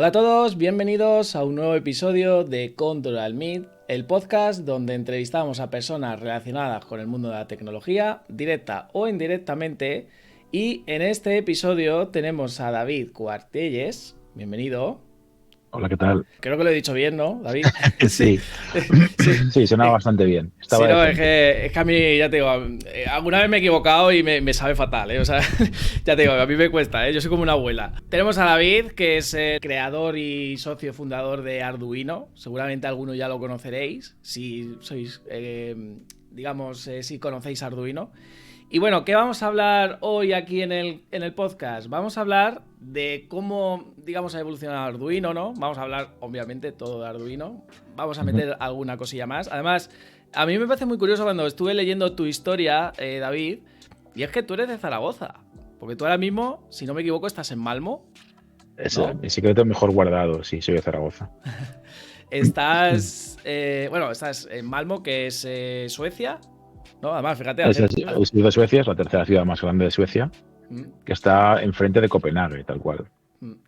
Hola a todos, bienvenidos a un nuevo episodio de Control Meet, el podcast donde entrevistamos a personas relacionadas con el mundo de la tecnología, directa o indirectamente. Y en este episodio tenemos a David Cuartelles. Bienvenido. Hola, ¿qué tal? Creo que lo he dicho bien, ¿no, David? Sí, Sí, sí. sí, sonaba bastante bien. Sí, Estaba no, decente. es que a mí, ya te digo, alguna vez me he equivocado y me sabe fatal, ¿eh? O sea, ya te digo, a mí me cuesta, ¿eh? Yo soy como una abuela. Tenemos a David, que es el creador y socio fundador de Arduino. Seguramente alguno ya lo conoceréis, si sois, digamos, si conocéis Arduino. Y bueno, ¿qué vamos a hablar hoy aquí en el podcast? Vamos a hablar de cómo, digamos, ha evolucionado Arduino, ¿no? Vamos a hablar, obviamente, todo de Arduino. Vamos a Ujú. meter alguna cosilla más. Además, a mí me parece muy curioso cuando estuve leyendo tu historia, David, y es que tú eres de Zaragoza. Porque tú ahora mismo, si no me equivoco, estás en Malmo, Es ¿no? mi secreto mejor guardado, sí, soy de Zaragoza. Estás en Malmo, que es Suecia, ¿no? Además, fíjate, Soy de Suecia, es la tercera ciudad más grande de Suecia, Mm. que está enfrente de Copenhague, tal cual.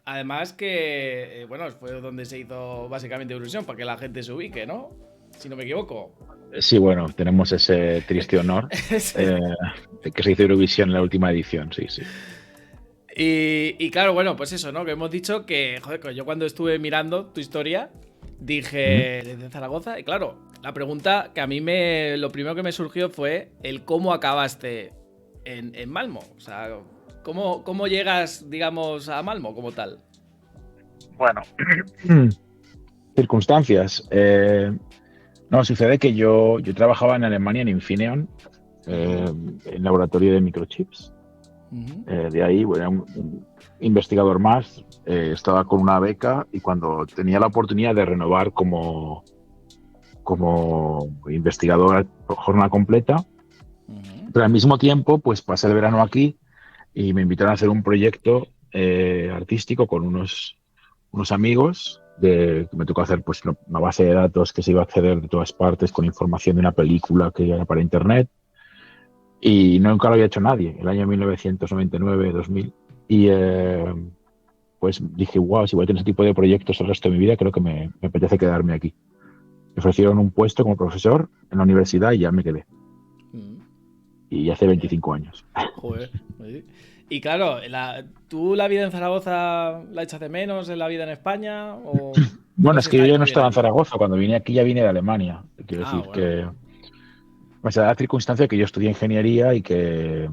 Además que, bueno, fue donde se hizo básicamente Eurovisión, para que la gente se ubique, ¿no? Si no me equivoco. Sí, bueno, tenemos ese triste honor eh, de que se hizo Eurovisión en la última edición, sí, sí. Y claro, bueno, pues eso, ¿no? Que hemos dicho que, joder, que yo cuando estuve mirando tu historia, Ujú. dije, ¿desde Zaragoza? Y claro, la pregunta que a mí lo primero que me surgió fue el cómo acabaste en Malmo. O sea, ¿cómo llegas, digamos, a Malmo como tal? Bueno, circunstancias. No, sucede que yo trabajaba en Alemania en Infineon, Ujú, en laboratorio de microchips. ujú, De ahí, bueno, un investigador más, estaba con una beca y cuando tenía la oportunidad de renovar como investigador a jornada completa, ujú. pero al mismo tiempo, pues pasé el verano aquí y me invitaron a hacer un proyecto artístico con unos amigos. Que me tocó hacer pues una base de datos que se iba a acceder de todas partes con información de una película que era para internet y nunca lo había hecho nadie, el año 1999-2000. Y pues dije, wow, si voy a tener ese tipo de proyectos el resto de mi vida, creo que me apetece quedarme aquí. Me ofrecieron un puesto como profesor en la universidad y ya me quedé. Mm. Y hace Eh, 25 años. Joder. Sí. Y claro, ¿tú la vida en Zaragoza la echas de menos en la vida en España? ¿O Bueno, es se que yo está ya no muy bien estaba en allí? Zaragoza. Cuando vine aquí ya vine de Alemania. Quiero Ah, decir bueno. que, pues, da la circunstancia que yo estudié ingeniería y que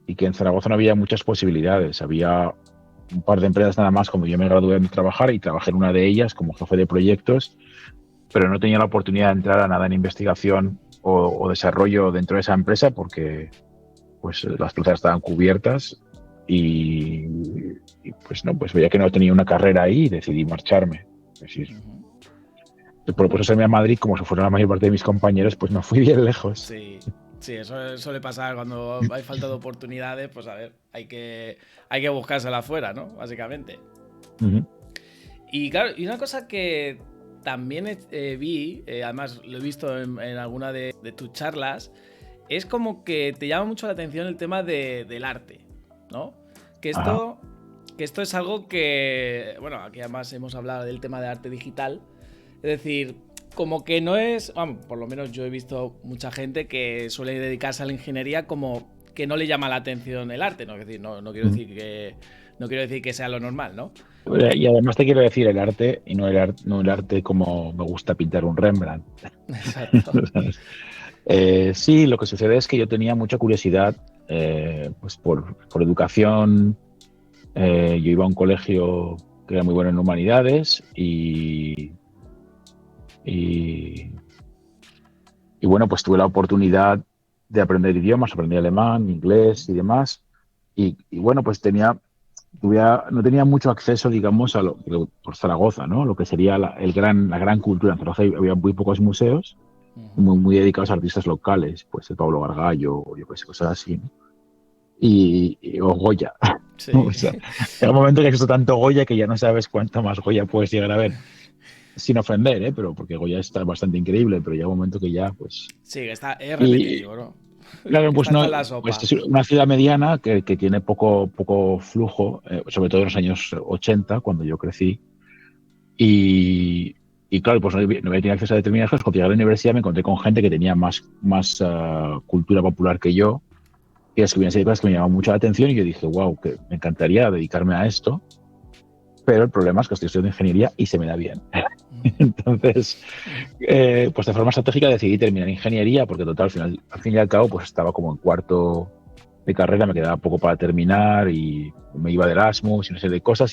en Zaragoza no había muchas posibilidades. Había un par de empresas nada más cuando yo me gradué de trabajar y trabajé en una de ellas como jefe de proyectos, pero no tenía la oportunidad de entrar a nada en investigación o desarrollo dentro de esa empresa porque pues las plazas estaban cubiertas y, pues no, pues veía que no tenía una carrera ahí y decidí marcharme. Es decir, Ujú. propuso irme a Madrid, como se fueron la mayor parte de mis compañeros, pues no fui bien lejos. Sí, sí, eso suele pasar cuando hay falta de oportunidades, pues a ver, hay que buscársela afuera, ¿no? Básicamente. Ujú. Y claro, y una cosa que también vi, además lo he visto en alguna de tus charlas, es como que te llama mucho la atención el tema del arte, ¿no? Que Ajá. esto, que esto es algo que, bueno, aquí además hemos hablado del tema de arte digital, es decir, como que no es, vamos, por lo menos yo he visto mucha gente que suele dedicarse a la ingeniería como que no le llama la atención el arte, ¿no? Es decir, no quiero Ujú. decir que no quiero decir que sea lo normal, ¿no? Y además te quiero decir el arte, y no el arte como me gusta pintar un Rembrandt. Exacto. Sí, lo que sucede es que yo tenía mucha curiosidad pues por educación. Yo iba a un colegio que era muy bueno en humanidades y, y bueno, pues tuve la oportunidad de aprender idiomas, aprendí alemán, inglés y demás. Y bueno, pues no tenía mucho acceso, digamos, por Zaragoza, ¿no? Lo que sería la gran cultura. En Zaragoza había muy pocos museos, Ujú. muy dedicados a artistas locales, pues el Pablo Gargallo, o yo qué sé, cosas así, ¿no? O Goya. O Sí. sea, llega un momento que has visto tanto Goya que ya no sabes cuánto más Goya puedes llegar a ver. Sin ofender, ¿eh? Pero porque Goya está bastante increíble, pero llega un momento que ya, pues... Sí, es Y, repetitivo, ¿no? Claro, pues Está no, en la pues sopa. es una ciudad mediana que tiene poco flujo, sobre todo en los años 80, cuando yo crecí. Y, y claro, pues no había tenido acceso a determinadas cosas. Cuando llegué a la universidad me encontré con gente que tenía más cultura popular que yo, y escribían serie de cosas que me llamaban mucho la atención, y yo dije, wow, que me encantaría dedicarme a esto, pero el problema es que estoy estudiando ingeniería y se me da bien. Entonces, pues de forma estratégica decidí terminar ingeniería, porque total, al fin y al cabo, pues estaba como en cuarto de carrera, me quedaba poco para terminar y me iba de Erasmus y una serie de cosas,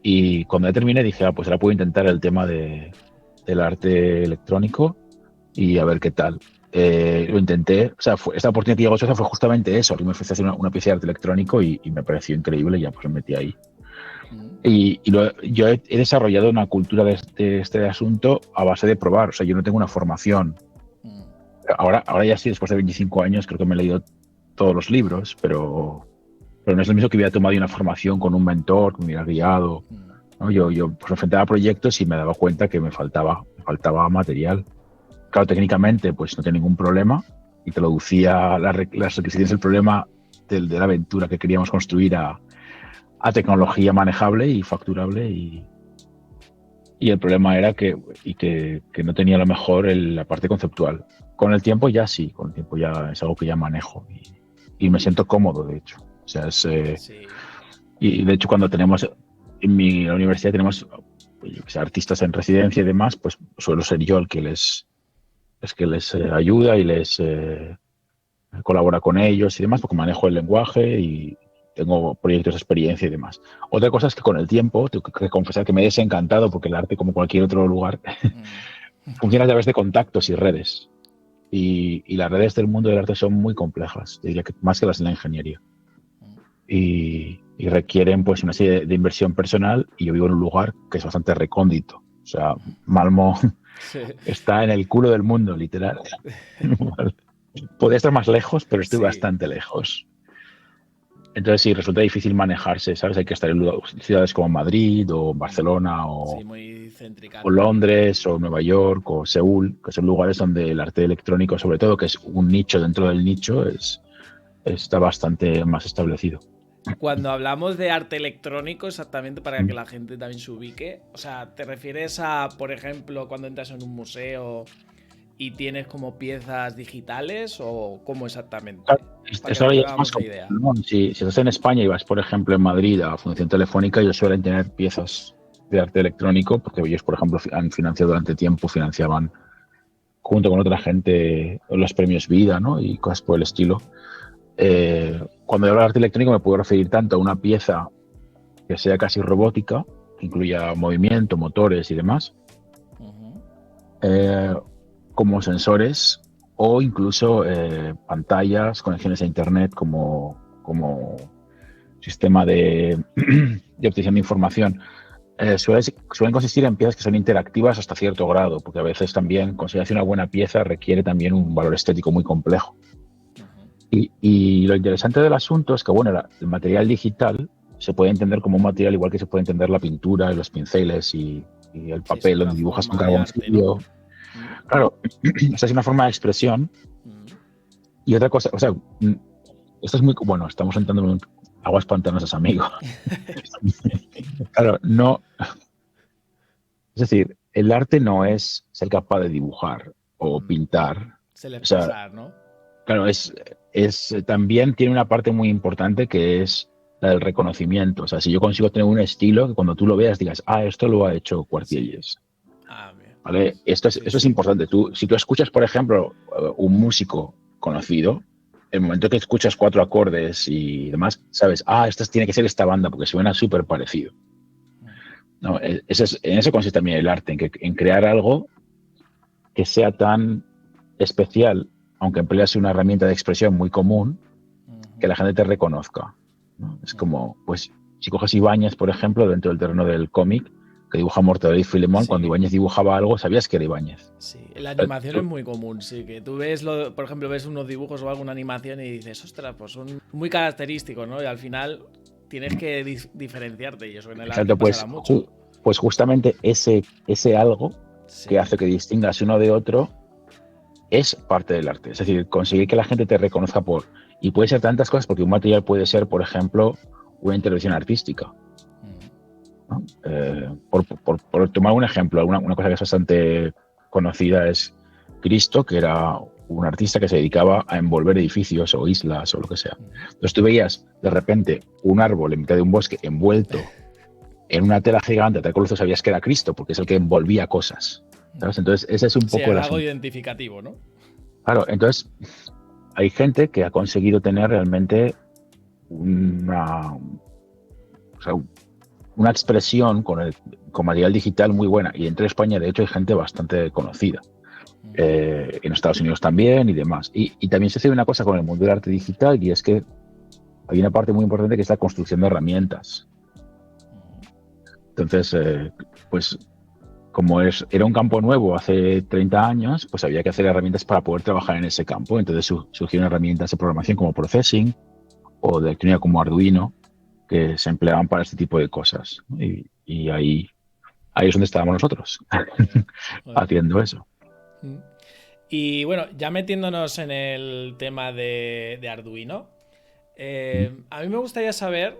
y cuando ya terminé dije, pues ahora puedo intentar el tema del arte electrónico y a ver qué tal. Lo intenté, o sea, esta oportunidad que llegó a Suecia fue justamente eso, que me ofreció hacer una pieza de arte electrónico y me pareció increíble y ya pues me metí ahí. Yo he desarrollado una cultura de este asunto a base de probar, o sea, yo no tengo una formación. Ahora ya sí, después de 25 años, creo que me he leído todos los libros, pero no es lo mismo que hubiera tomado una formación con un mentor, que me hubiera guiado, ¿no? Yo pues, me enfrentaba a proyectos y me daba cuenta que me faltaba material. Claro, técnicamente pues no tenía ningún problema y traducía las requisiciones del problema de la aventura que queríamos construir a tecnología manejable y facturable, y el problema era que no tenía a lo mejor la parte conceptual. Con el tiempo ya sí, con el tiempo ya es algo que ya manejo y me siento cómodo, de hecho. O sea, Sí. y de hecho cuando tenemos, en la universidad tenemos yo que sé, artistas en residencia y demás, pues suelo ser yo el que les ayuda y les colabora con ellos y demás, porque manejo el lenguaje y tengo proyectos de experiencia y demás. Otra cosa es que con el tiempo, tengo que confesar que me he desencantado, porque el arte, como cualquier otro lugar, Mm. funciona a través de contactos y redes. Y las redes del mundo del arte son muy complejas, diría que más que las de la ingeniería. Y requieren pues una serie de inversión personal, y yo vivo en un lugar que es bastante recóndito. O sea, Malmo Sí. está en el culo del mundo, literal. Podría estar más lejos, pero estoy Sí. bastante lejos. Entonces sí, resulta difícil manejarse, ¿sabes? Hay que estar en ciudades como Madrid o Barcelona Sí, muy céntricas, o ¿no? Londres o Nueva York o Seúl, que son lugares donde el arte electrónico, sobre todo, que es un nicho dentro del nicho, está bastante más establecido. Cuando hablamos de arte electrónico, exactamente para que Mm. la gente también se ubique, o sea, ¿te refieres a, por ejemplo, cuando entras en un museo y tienes como piezas digitales o cómo Claro, exactamente? Para que esto nos ahora ya es más hagamos una común, idea. ¿no? Si estás en España y vas, por ejemplo, en Madrid a Fundación Telefónica, ellos suelen tener piezas de arte electrónico, porque ellos, por ejemplo, han financiado durante tiempo, financiaban junto con otra gente los premios Vida, ¿no? Y cosas por el estilo. Cuando hablo de arte electrónico me puedo referir tanto a una pieza que sea casi robótica, que incluya movimiento, motores y demás, Ujú. eh, como sensores, o incluso pantallas, conexiones a Internet como sistema de obtención de información. Suelen consistir en piezas que son interactivas hasta cierto grado, porque a veces también conseguir una buena pieza requiere también un valor estético muy complejo. Y lo interesante del asunto es que, bueno, el material digital se puede entender como un material igual que se puede entender la pintura y los pinceles y el Sí, es papel otra donde dibujas con forma de arte, ¿no? carboncillo. Claro, esta es una forma de expresión. Y otra cosa, o sea, esto es muy, bueno, estamos entrando en aguas pantanosas, amigo. Claro, no, es decir, el arte no es ser capaz de dibujar o pintar. Se le O sea, expresar, ¿no? claro, también tiene una parte muy importante, que es la del reconocimiento. O sea, si yo consigo tener un estilo que cuando tú lo veas digas, esto lo ha hecho Sí. Cuartielles. Ah, bien. ¿Vale? Esto es, Sí, eso es sí. importante. Si tú escuchas, por ejemplo, un músico conocido, el momento que escuchas cuatro acordes y demás, sabes, esta tiene que ser esta banda porque suena súper parecido. No, en eso consiste también el arte, en crear algo que sea tan especial, aunque empleas una herramienta de expresión muy común, que la gente te reconozca, ¿no? Es como, pues, si coges Ibáñez, por ejemplo, dentro del terreno del cómic, que dibuja Mortadelo y Filemón, cuando Sí. Ibáñez dibujaba algo, sabías que era Ibáñez. Sí, la animación es muy común, sí, que tú ves, por ejemplo, ves unos dibujos o alguna animación y dices, ostras, pues son muy característicos, ¿no? Y al final tienes que diferenciarte y eso en el arte Exacto, pasará mucho. pues justamente ese algo que Sí. hace que distingas uno de otro es parte del arte. Es decir, conseguir que la gente te reconozca por... Y puede ser tantas cosas, porque un material puede ser, por ejemplo, una intervención artística, ¿no? Por tomar un ejemplo, una cosa que es bastante conocida es Cristo, que era un artista que se dedicaba a envolver edificios o islas o lo que sea. Entonces tú veías de repente un árbol en mitad de un bosque envuelto en una tela gigante, tal cual sabías que era Cristo, porque es el que envolvía cosas, ¿sabes? Entonces ese es un Sí, poco el algo asunto. identificativo, ¿no? Claro, entonces hay gente que ha conseguido tener realmente una, o sea, una expresión con material digital muy buena. Y entre España, de hecho, hay gente bastante conocida. En Estados Unidos también y demás. Y también se hace una cosa con el mundo del arte digital, y es que hay una parte muy importante que es la construcción de herramientas. Entonces, pues como era un campo nuevo hace 30 años, pues había que hacer herramientas para poder trabajar en ese campo. Entonces surgieron herramientas de programación como Processing o de electrónica como Arduino, que se empleaban para este tipo de cosas. Y ahí es donde estábamos nosotros, haciendo eso. Y bueno, ya metiéndonos en el tema de Arduino, a mí me gustaría saber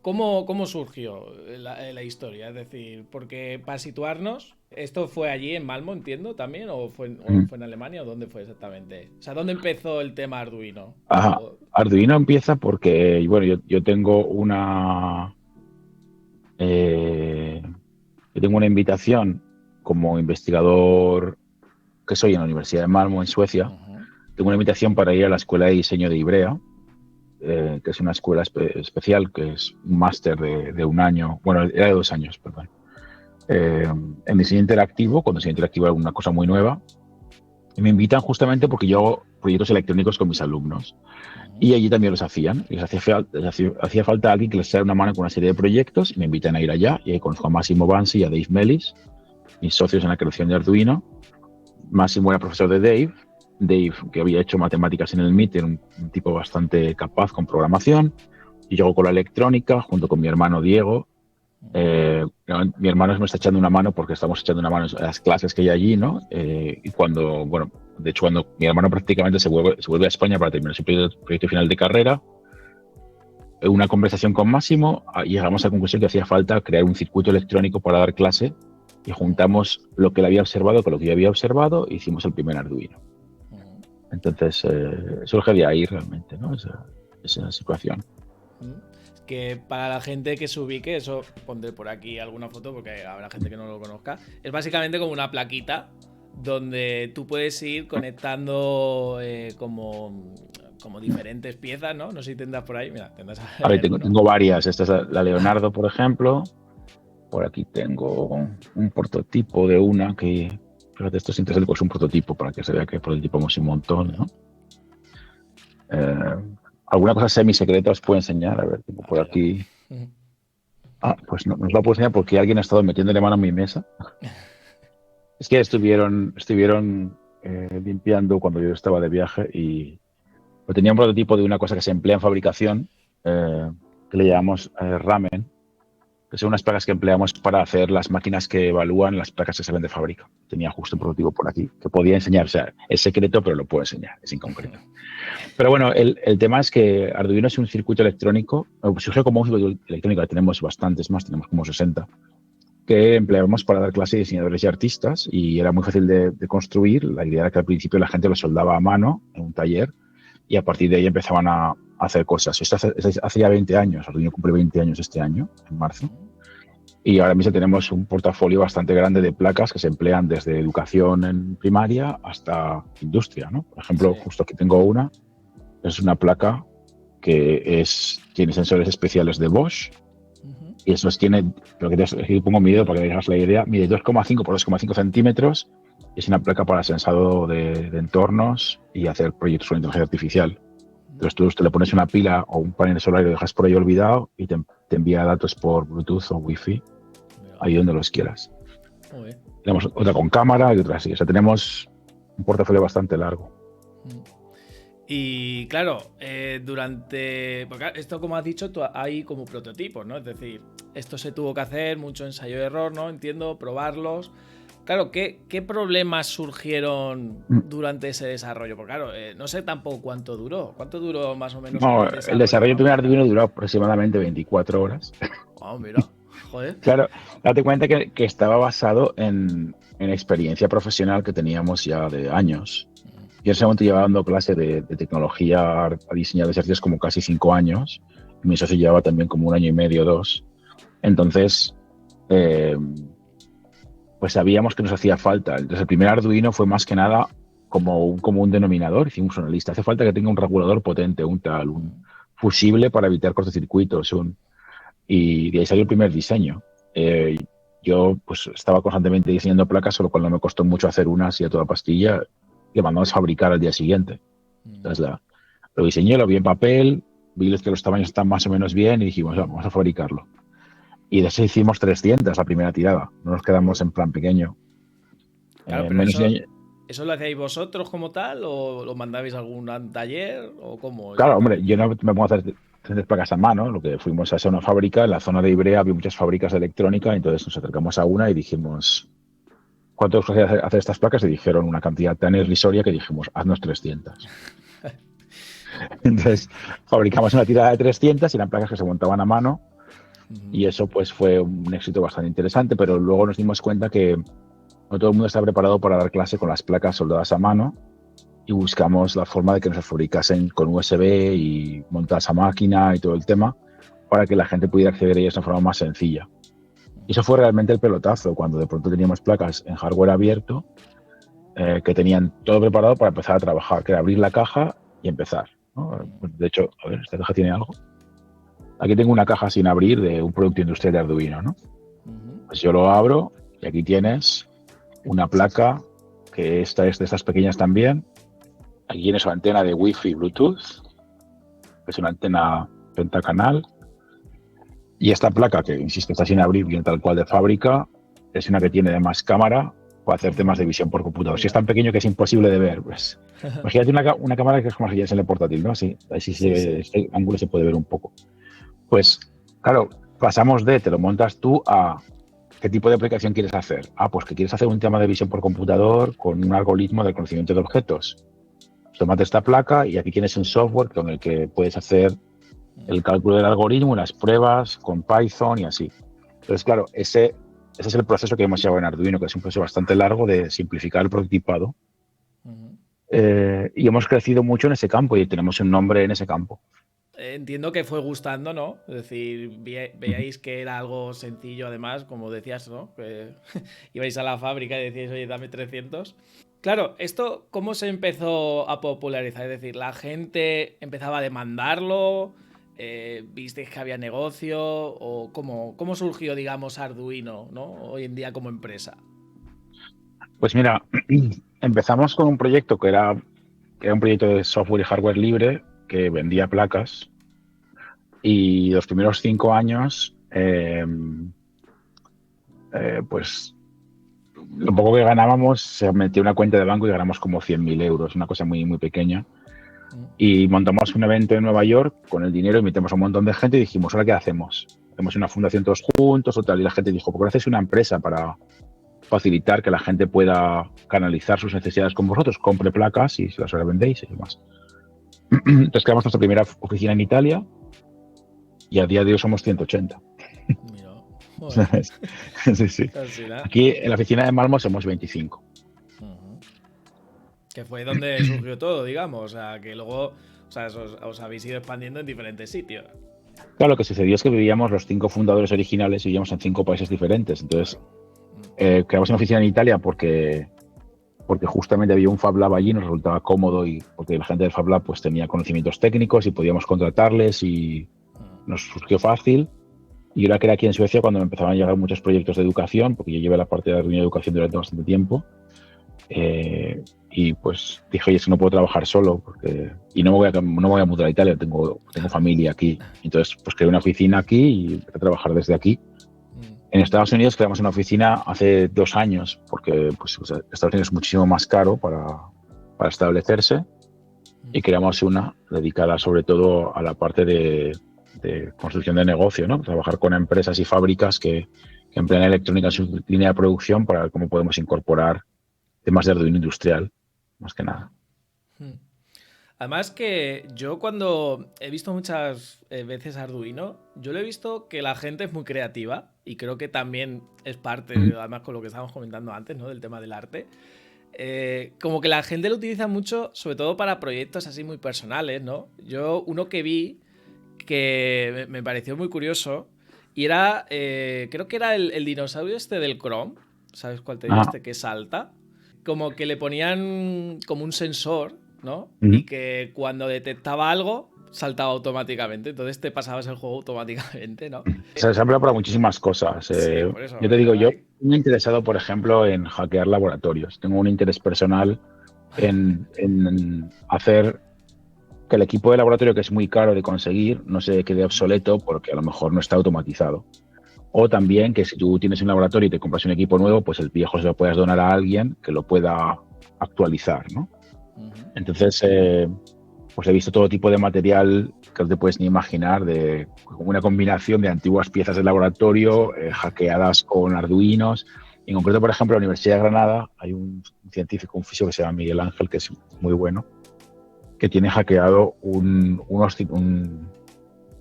cómo surgió la historia. Es decir, porque para situarnos, ¿esto fue allí en Malmo, entiendo, también? ¿O fue en Alemania? ¿O dónde fue exactamente? O sea, ¿dónde empezó el tema Arduino? Ajá. Arduino empieza porque, bueno, yo tengo yo tengo una invitación como investigador que soy en la Universidad de Malmo, en Suecia. Tengo una invitación para ir a la Escuela de Diseño de Ivrea, que es una escuela especial, que es un máster de un año, bueno, era de 2 años, perdón, en diseño interactivo, cuando diseño interactivo era una cosa muy nueva. Y me invitan justamente porque yo hago proyectos electrónicos con mis alumnos. Y allí también los hacían. Les hacía falta alguien que les echara una mano con una serie de proyectos y me invitan a ir allá. Y ahí conozco a Massimo Bansi y a Dave Mellis, mis socios en la creación de Arduino. Massimo era profesor de Dave. Dave, que había hecho matemáticas en el MIT, era un tipo bastante capaz con programación. Y yo con la electrónica, junto con mi hermano Diego. Mi hermano me está echando una mano porque estamos echando una mano en las clases que hay allí, ¿no? Y de hecho, cuando mi hermano prácticamente se vuelve a España para terminar su proyecto final de carrera, una conversación con Máximo, y llegamos a la conclusión que hacía falta crear un circuito electrónico para dar clase, y juntamos lo que él había observado con lo que yo había observado e hicimos el primer Arduino. Entonces, surge de ahí realmente, ¿no? Esa situación. Que para la gente que se ubique, eso pondré por aquí alguna foto porque habrá gente que no lo conozca. Es básicamente como una plaquita donde tú puedes ir conectando como diferentes piezas, ¿no? No sé si tendrás por ahí. Mira, tendrás A ver, alguno. tengo varias. Esta es la Leonardo, por ejemplo. Por aquí tengo un prototipo de una que, fíjate, esto es interesante porque es un prototipo para que se vea que prototipamos un montón, ¿no? Alguna cosa semi-secreta os puedo enseñar. A ver, tengo por aquí. Pues no os la puedo enseñar porque alguien ha estado metiéndole mano a mi mesa. Es que estuvieron limpiando cuando yo estaba de viaje y tenía un prototipo de una cosa que se emplea en fabricación, que le llamamos ramen, que son unas placas que empleamos para hacer las máquinas que evalúan las placas que salen de fábrica. Tenía justo un prototipo por aquí que podía enseñar. O sea, es secreto, pero lo puedo enseñar, es inconcreto. Pero bueno, el tema es que Arduino es un circuito electrónico, surgió como un circuito electrónico, tenemos bastantes más, tenemos como 60, que empleamos para dar clase a diseñadores y artistas, y era muy fácil de construir. La idea era que al principio la gente lo soldaba a mano en un taller y a partir de ahí empezaban a hacer cosas. Esto hace ya 20 años, Arduino cumple 20 años este año, en marzo, y ahora mismo tenemos un portafolio bastante grande de placas que se emplean desde educación en primaria hasta industria, ¿no? Por ejemplo, justo aquí tengo es una placa que tiene sensores especiales de Bosch. Y eso tiene, lo que te pongo miedo para que veas la idea, mide 2,5 por 2,5 centímetros. Es una placa para sensado de entornos y hacer proyectos con inteligencia artificial. Entonces tú le pones una pila o un panel solar y lo dejas por ahí olvidado y te envía datos por Bluetooth o Wi-Fi ahí donde los quieras. Tenemos otra con cámara y otra así. O sea, tenemos un portafolio bastante largo. Y claro, porque esto, como has dicho, hay como prototipos, ¿no? Es decir, esto se tuvo que hacer, mucho ensayo y error, ¿no? Entiendo, probarlos. Claro, ¿qué problemas surgieron durante ese desarrollo? Porque claro, no sé tampoco cuánto duró. ¿Cuánto duró más o menos No, el el desarrollo de desarrollo la de un máquina? Arduino duró aproximadamente 24 horas. Ah, mira, joder. Claro, date cuenta que estaba basado en experiencia profesional que teníamos ya de años. Yo en ese momento llevaba dando clase de tecnología a diseño de ejercicios como casi 5 años. Mi socio llevaba también como 1 año y medio, 2. Entonces, eh, pues sabíamos que nos hacía falta. Entonces, el primer Arduino fue más que nada como un común denominador. Hicimos una lista. Hace falta que tenga un regulador potente, un tal, un fusible para evitar cortocircuitos, y de ahí salió el primer diseño. Eh, yo pues estaba constantemente diseñando placas, solo cual no me costó mucho hacer una así a toda pastilla, que mandamos a fabricar al día siguiente. Entonces lo diseñé, lo vi en papel, vi que los tamaños están más o menos bien y dijimos, vamos a fabricarlo. Y de eso hicimos 300 la primera tirada. No nos quedamos Joder. en plan pequeño. Claro, pero Menos de año. ¿eso lo hacíais vosotros como tal? ¿O lo mandabais a algún taller? ¿O cómo Claro, hombre, yo exactamente? no me pongo a hacer 300 placas a mano. Lo que fuimos a hacer una fábrica, en la zona de Ibrea había muchas fábricas de electrónica, entonces nos acercamos a una y dijimos, ¿cuánto os cuesta hacer estas placas? Y dijeron una cantidad tan irrisoria que dijimos, haznos 300. Entonces, fabricamos una tirada de 300 y eran placas que se montaban a mano y eso pues fue un éxito bastante interesante, pero luego nos dimos cuenta que no todo el mundo está preparado para dar clase con las placas soldadas a mano y buscamos la forma de que nos las fabricasen con USB y montadas a máquina y todo el tema para que la gente pudiera acceder a ellas de una forma más sencilla. Y eso fue realmente el pelotazo, cuando de pronto teníamos placas en hardware abierto que tenían todo preparado para empezar a trabajar, que era abrir la caja y empezar, ¿no? De hecho, a ver, esta caja tiene algo. Aquí tengo una caja sin abrir de un producto industrial de Arduino, ¿no? Pues yo lo abro y aquí tienes una placa, que esta es de estas pequeñas también. Aquí tienes una antena de Wi-Fi Bluetooth, que es una antena pentacanal. Y esta placa, que insisto, está sin abrir, viene tal cual de fábrica, es una que tiene además cámara para hacer temas de visión por computador. Si es tan pequeño que es imposible de ver, pues imagínate una cámara que es como si ya en el portátil, ¿no? Así, así Sí, sí. este ángulo se puede ver un poco. Pues, claro, pasamos de te lo montas tú a qué tipo de aplicación quieres hacer. Ah, pues que quieres hacer un tema de visión por computador con un algoritmo de conocimiento de objetos. Tómate esta placa y aquí tienes un software con el que puedes hacer el cálculo del algoritmo, las pruebas con Python y así. Entonces, claro, ese es el proceso que hemos llevado en Arduino, que es un proceso bastante largo de simplificar el prototipado. Y hemos crecido mucho en ese campo y tenemos un nombre en ese campo. Entiendo que fue gustando, ¿no? Es decir, veíais que era algo sencillo, además, como decías, ¿no? Que ibais a la fábrica y decíais, oye, dame 300. Claro, ¿esto cómo se empezó a popularizar? Es decir, ¿la gente empezaba a demandarlo? ¿Visteis que había negocio? ¿O cómo surgió, digamos, Arduino, ¿no? Hoy en día como empresa? Pues mira, empezamos con un proyecto que era un proyecto de software y hardware libre que vendía placas y los primeros 5 años, pues lo poco que ganábamos se metió en una cuenta de banco y ganamos como 100.000 euros, una cosa muy, muy pequeña. Y montamos un evento en Nueva York con el dinero, invitamos a un montón de gente y dijimos, ¿ahora qué hacemos? ¿Hacemos una fundación todos juntos o tal? Y la gente dijo, ¿por qué no hacéis una empresa para facilitar que la gente pueda canalizar sus necesidades con vosotros? Compre placas y se las revendéis y demás. Entonces creamos nuestra primera oficina en Italia y a día de hoy somos 180. Mira, joder. Sí, sí. Al final. Aquí en la oficina de Malmo somos 25. Que fue donde surgió todo, digamos. O sea, que luego os habéis ido expandiendo en diferentes sitios. Claro, lo que sucedió es que vivíamos los 5 fundadores originales y vivíamos en 5 países diferentes. Entonces, Claro. creamos una oficina en Italia porque justamente había un Fab Lab allí, nos resultaba cómodo y porque la gente del Fab Lab pues tenía conocimientos técnicos y podíamos contratarles y nos surgió fácil. Y ahora que era aquí en Suecia cuando me empezaban a llegar muchos proyectos de educación, porque yo llevé la parte de la reunión de educación durante bastante tiempo. Y pues dije, oye, es que no puedo trabajar solo y no me voy a mudar a Italia, tengo familia aquí. Entonces, pues creé una oficina aquí y empecé a trabajar desde aquí. En Estados Unidos creamos una oficina hace 2 años, porque pues, Estados Unidos es muchísimo más caro para establecerse, y creamos una dedicada sobre todo a la parte de construcción de negocio, ¿no? Trabajar con empresas y fábricas que que emplean electrónica en su línea de producción para ver cómo podemos incorporar temas de Arduino industrial, más que nada. Además que yo cuando he visto muchas veces Arduino, yo lo he visto que la gente es muy creativa y creo que también es parte, además con lo que estábamos comentando antes, ¿no? Del tema del arte. Como que la gente lo utiliza mucho, sobre todo para proyectos así muy personales, ¿no? Yo uno que vi que me pareció muy curioso y era, creo que era el dinosaurio este del Chrome, ¿sabes cuál te digo? Ah, Este que salta. Como que le ponían como un sensor, ¿no? Y ujú. que cuando detectaba algo, saltaba automáticamente. Entonces te pasabas el juego automáticamente, ¿no? Se ha empleado para muchísimas cosas. Sí, por eso, Yo te digo, yo ¿verdad? me he interesado, por ejemplo, en hackear laboratorios. Tengo un interés personal en hacer que el equipo de laboratorio, que es muy caro de conseguir, no se quede obsoleto porque a lo mejor no está automatizado. O también que si tú tienes un laboratorio y te compras un equipo nuevo, pues el viejo se lo puedas donar a alguien que lo pueda actualizar, ¿no? Entonces, pues he visto todo tipo de material que no te puedes ni imaginar, de una combinación de antiguas piezas de laboratorio, hackeadas con arduinos. En concreto, por ejemplo, en la Universidad de Granada hay un científico, un físico que se llama Miguel Ángel, que es muy bueno, que tiene hackeado un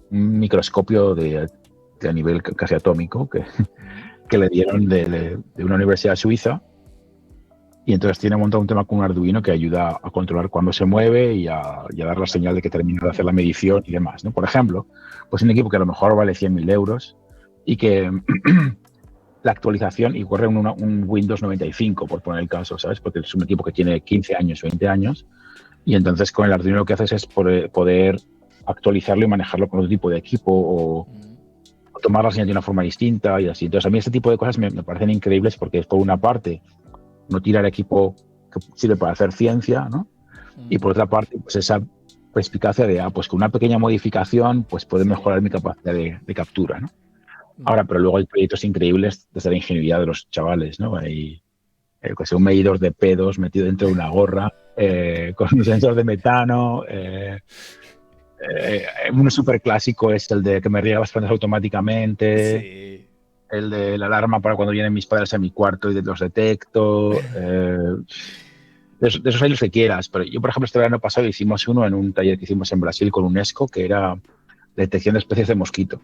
microscopio de nivel casi atómico que le dieron de una universidad suiza. Y entonces tiene montado un tema con un Arduino que ayuda a controlar cuándo se mueve y a dar la señal de que termina de hacer la medición y demás, ¿no? Por ejemplo, pues un equipo que a lo mejor vale 100.000 euros y que la actualización y corre un Windows 95, por poner el caso, ¿sabes? Porque es un equipo que tiene 15 años, 20 años, y entonces con el Arduino lo que haces es poder actualizarlo y manejarlo con otro tipo de equipo o tomar la señal de una forma distinta y así. Entonces a mí este tipo de cosas me parecen increíbles porque es, por una parte, no tirar equipo que sirve para hacer ciencia, ¿no? Y por otra parte, pues esa perspicacia de, pues con una pequeña modificación, pues puede mejorar mi capacidad de captura, ¿no? Ahora, pero luego hay proyectos increíbles desde la ingenuidad de los chavales, ¿no? Hay un medidor de pedos metido dentro de una gorra, con un sensor de metano. Uno súper clásico es el de que me riega las plantas automáticamente, Sí. el de la alarma para cuando vienen mis padres a mi cuarto y los detecto. De esos hay los que quieras, pero yo, por ejemplo, este verano pasado hicimos uno en un taller que hicimos en Brasil con UNESCO, que era detección de especies de mosquito.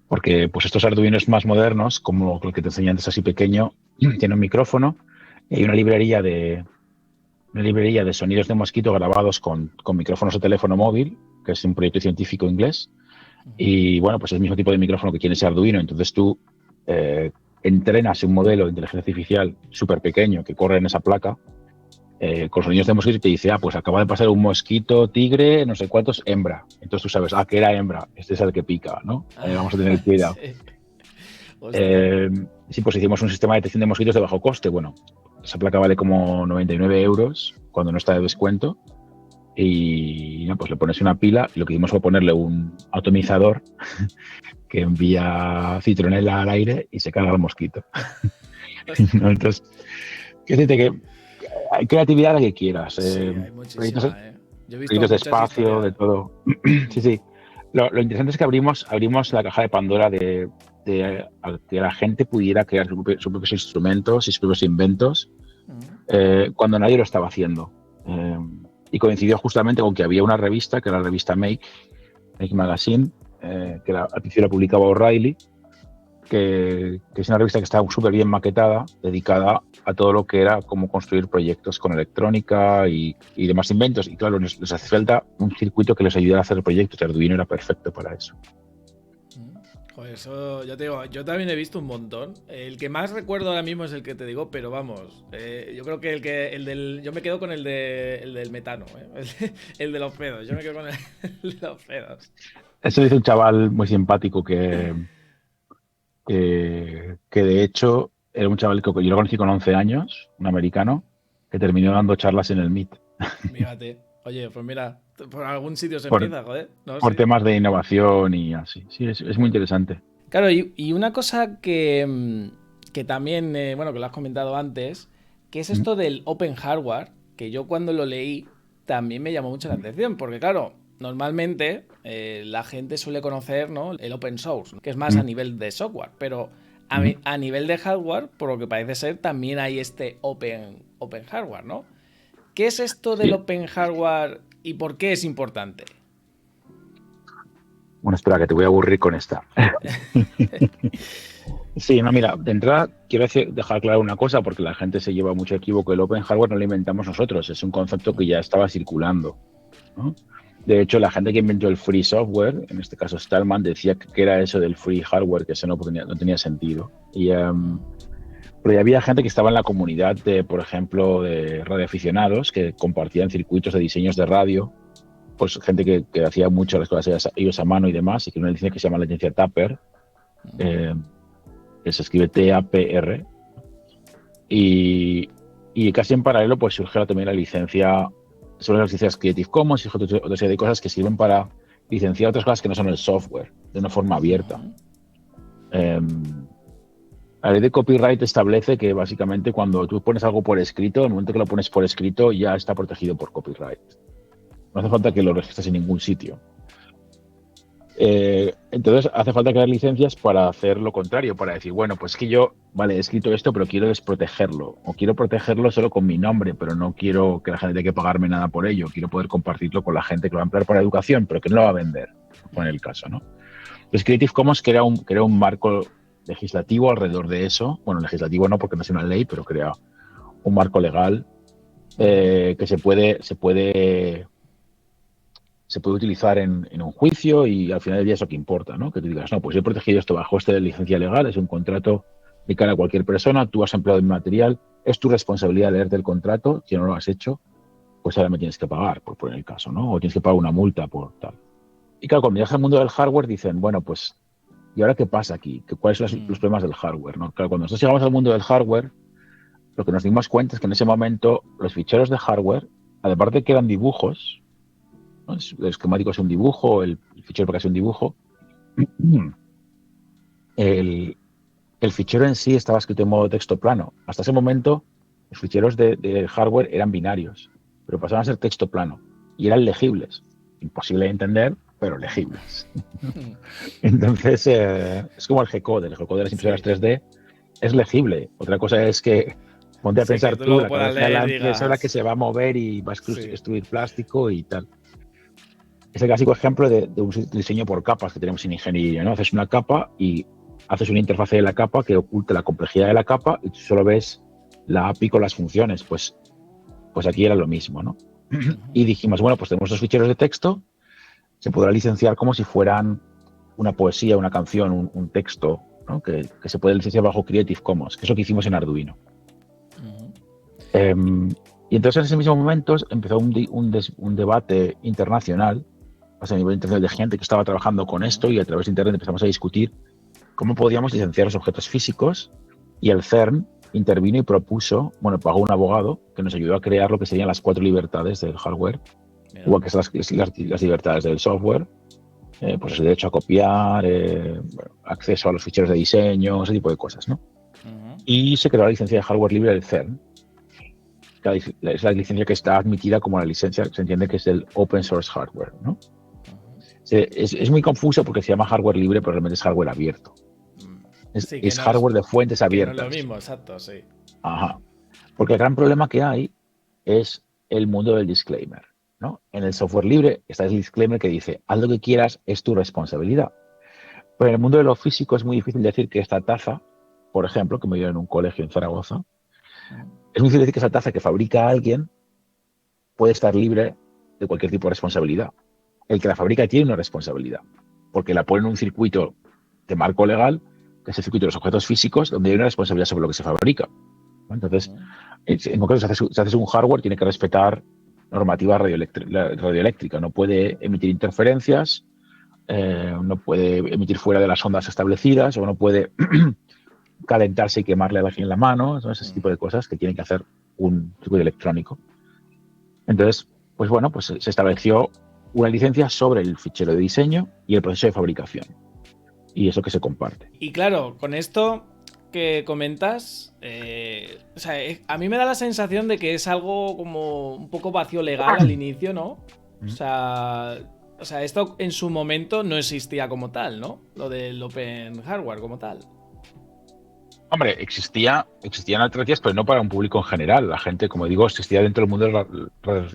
Porque pues estos arduinos más modernos, como el que te enseñé antes así pequeño, tiene un micrófono y hay una librería de sonidos de mosquito grabados con micrófonos de teléfono móvil, que es un proyecto científico inglés. Y bueno, pues es el mismo tipo de micrófono que tiene ese Arduino. Entonces tú entrenas un modelo de inteligencia artificial súper pequeño que corre en esa placa con sonidos de mosquito y te dice, pues acaba de pasar un mosquito tigre, no sé cuántos, hembra. Entonces tú sabes, que era hembra, este es el que pica, ¿no? Vamos a tener cuidado. Sí. Ostras. Sí, pues hicimos un sistema de detección de mosquitos de bajo coste. Bueno, esa placa vale como 99 euros cuando no está de descuento. Y no, pues le pones una pila y lo que hicimos fue ponerle un atomizador que envía citronela al aire y se carga el mosquito. ¿No? Entonces, quiero decirte que hay creatividad la que quieras. Sí, hay Proyectos, muchísima, ¿eh? Yo he visto proyectos de muchas espacio, de historias. todo. Sí, sí. Lo interesante es que abrimos la caja de Pandora a que la gente pudiera crear sus propios instrumentos y sus propios inventos cuando nadie lo estaba haciendo. Y coincidió justamente con que había una revista, que era la revista Make Magazine, que al principio la publicaba O'Reilly, que es una revista que está súper bien maquetada, dedicada a todo lo que era cómo construir proyectos con electrónica y demás inventos. Y claro, les hace falta un circuito que les ayudara a hacer proyectos. Y Arduino era perfecto para eso. Joder, eso ya te digo, yo también he visto un montón. El que más recuerdo ahora mismo es el que te digo, pero vamos, yo creo que yo me quedo con el del metano, el de los pedos, yo me quedo con el de los pedos. Eso dice un chaval muy simpático que de hecho era un chaval que yo lo conocí con 11 años, un americano, que terminó dando charlas en el MIT Fíjate, oye, pues mira, por algún sitio se por, empieza, joder, no, por sí. temas de innovación y así. Sí, es muy interesante. Claro, y una cosa que también, bueno, que lo has comentado antes, que es esto del Open Hardware, que yo cuando lo leí también me llamó mucho la atención, porque claro, normalmente la gente suele conocer, ¿no?, el open source, que es más a nivel de software, pero a nivel de hardware, por lo que parece ser, también hay este open hardware, ¿no? ¿Qué es esto del Sí. open hardware y por qué es importante? Bueno, espera, que te voy a aburrir con esta. Sí, no, mira, de entrada quiero dejar claro una cosa, porque la gente se lleva mucho equívoco. El open hardware no lo inventamos nosotros, es un concepto que ya estaba circulando, ¿no? De hecho, la gente que inventó el free software, en este caso Stallman, decía que era eso del free hardware, que eso no tenía sentido. Pero ya había gente que estaba en la comunidad de, por ejemplo, de radioaficionados, que compartían circuitos de diseños de radio, pues gente que hacía mucho las cosas ellos a mano y demás, y que una licencia que se llama la licencia Tapper, que se escribe TAPR, y casi en paralelo pues surge también la licencia, son las licencias Creative Commons y otra serie de cosas que sirven para licenciar otras cosas que no son el software, de una forma abierta. La ley de copyright establece que básicamente cuando tú pones algo por escrito, el momento que lo pones por escrito ya está protegido por copyright. No hace falta que lo registres en ningún sitio. Entonces hace falta crear licencias para hacer lo contrario, para decir, bueno, pues que yo, vale, he escrito esto, pero quiero desprotegerlo, o quiero protegerlo solo con mi nombre, pero no quiero que la gente tenga que pagarme nada por ello, quiero poder compartirlo con la gente que lo va a emplear para educación, pero que no lo va a vender, por el caso, ¿no? Pues Creative Commons crea un marco legislativo alrededor de eso, bueno, legislativo no porque no es una ley, pero crea un marco legal que se puede utilizar en un juicio, y al final del día es lo que importa, ¿no? Que tú digas, no, pues yo he protegido esto bajo esta licencia legal, es un contrato de cara a cualquier persona, tú has empleado mi material, es tu responsabilidad leerte el contrato, si no lo has hecho, pues ahora me tienes que pagar, por poner el caso, ¿no? O tienes que pagar una multa por tal. Y claro, cuando llegas al mundo del hardware dicen, bueno, pues, ¿y ahora qué pasa aquí? ¿Cuáles son los problemas del hardware, ¿no? Claro, cuando nosotros llegamos al mundo del hardware, lo que nos dimos cuenta es que en ese momento los ficheros de hardware, además de que eran dibujos, ¿no? El esquemático es un dibujo, el fichero porque es un dibujo. El fichero en sí estaba escrito en modo texto plano. Hasta ese momento, los ficheros de hardware eran binarios, pero pasaban a ser texto plano y eran legibles. Imposible de entender, pero legibles. Entonces, es como el G-code. El G-code de las impresoras 3D es legible. Otra cosa es que ponte a pensar tú, la cabeza de la impresora que se va a mover y va a destruir plástico y tal. Es el clásico ejemplo de un diseño por capas que tenemos en ingeniería, ¿no? Haces una capa y haces una interfaz de la capa que oculta la complejidad de la capa y tú solo ves la API con las funciones. Pues aquí era lo mismo, ¿no? Y dijimos, bueno, pues tenemos dos ficheros de texto, se podrá licenciar como si fueran una poesía, una canción, un texto, ¿no? que se puede licenciar bajo Creative Commons, que es lo que hicimos en Arduino. Y entonces en ese mismo momento empezó un debate internacional, a nivel internacional, de gente que estaba trabajando con esto, y a través de Internet empezamos a discutir cómo podíamos licenciar los objetos físicos, y el CERN intervino y propuso, bueno, pagó un abogado que nos ayudó a crear lo que serían las 4 libertades del hardware, igual que las libertades del software, pues el derecho a copiar, acceso a los ficheros de diseño, ese tipo de cosas, ¿no? Y se creó la licencia de hardware libre del CERN. Es la licencia que está admitida como la licencia, se entiende que es el open source hardware, ¿no? Es muy confuso porque se llama hardware libre, pero realmente es hardware abierto. Es hardware de fuentes abiertas. No es lo mismo, exacto, sí. Ajá. Porque el gran problema que hay es el mundo del disclaimer, ¿no? En el software libre está el disclaimer que dice, haz lo que quieras, es tu responsabilidad. Pero en el mundo de lo físico es muy difícil decir que esta taza, por ejemplo, que me dio en un colegio en Zaragoza, es muy difícil decir que esa taza que fabrica alguien puede estar libre de cualquier tipo de responsabilidad. El que la fabrica tiene una responsabilidad, porque la pone en un circuito de marco legal, que es el circuito de los objetos físicos, donde hay una responsabilidad sobre lo que se fabrica. Entonces, en concreto, si haces un hardware, tiene que respetar normativa radioeléctrica, no puede emitir interferencias, no puede emitir fuera de las ondas establecidas, o no puede calentarse y quemarle a alguien la mano, ¿no? Ese tipo de cosas que tiene que hacer un circuito electrónico. Entonces, pues bueno, pues se estableció una licencia sobre el fichero de diseño y el proceso de fabricación. Y eso que se comparte. Y claro, con esto que comentas, o sea, a mí me da la sensación de que es algo como un poco vacío legal al inicio, ¿no? O sea, O sea, esto en su momento no existía como tal, ¿no? Lo del Open Hardware como tal. Hombre, existían alternativas, pero no para un público en general. La gente, como digo, existía dentro del mundo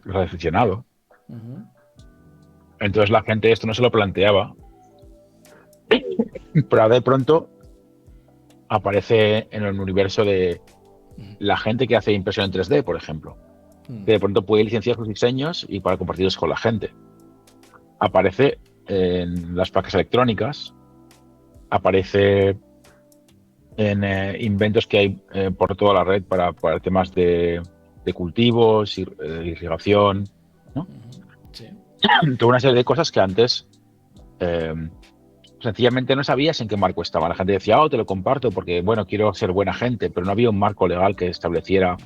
radioaficionado. Ujú. Entonces la gente esto no se lo planteaba. Pero ahora de pronto aparece en el universo de la gente que hace impresión en 3D, por ejemplo. Que de pronto puede licenciar sus diseños y para compartirlos con la gente. Aparece en las placas electrónicas, aparece en inventos que hay por toda la red para temas de cultivos, irrigación, ¿no? Sí. Toda una serie de cosas que antes eh, sencillamente no sabías en qué marco estaba. La gente decía, te lo comparto porque, bueno, quiero ser buena gente, pero no había un marco legal que estableciera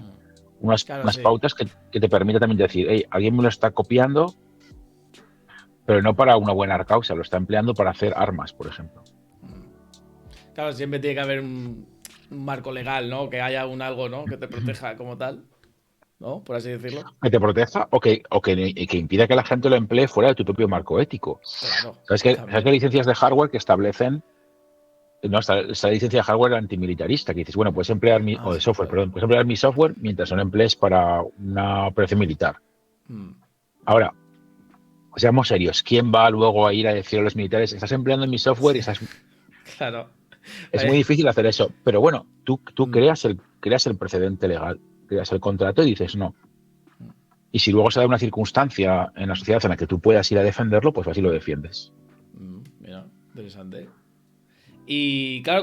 unas Claro, sí. pautas que te permita también decir, hey, alguien me lo está copiando, pero no para una buena causa, lo está empleando para hacer armas, por ejemplo. Claro, siempre tiene que haber un marco legal, ¿no? Que haya un algo, ¿no? Que te proteja como tal, ¿no? Por así decirlo. Que te proteja que impida que la gente lo emplee fuera de tu propio marco ético. Claro. ¿Sabes que También. hay licencias de hardware que establecen, no, está la licencia de hardware antimilitarista, que dices, bueno, puedes emplear o de Sí, software, claro. perdón, puedes emplear mi software mientras no lo emplees para una operación militar. Mm. Ahora, seamos serios, ¿quién va luego a ir a decir a los militares, estás empleando mi software y Sí. estás... Claro. Es muy difícil hacer eso, pero bueno, tú Mm. creas el precedente legal, creas el contrato y dices no. Y si luego se da una circunstancia en la sociedad en la que tú puedas ir a defenderlo, pues así lo defiendes. Mira, interesante. Y claro,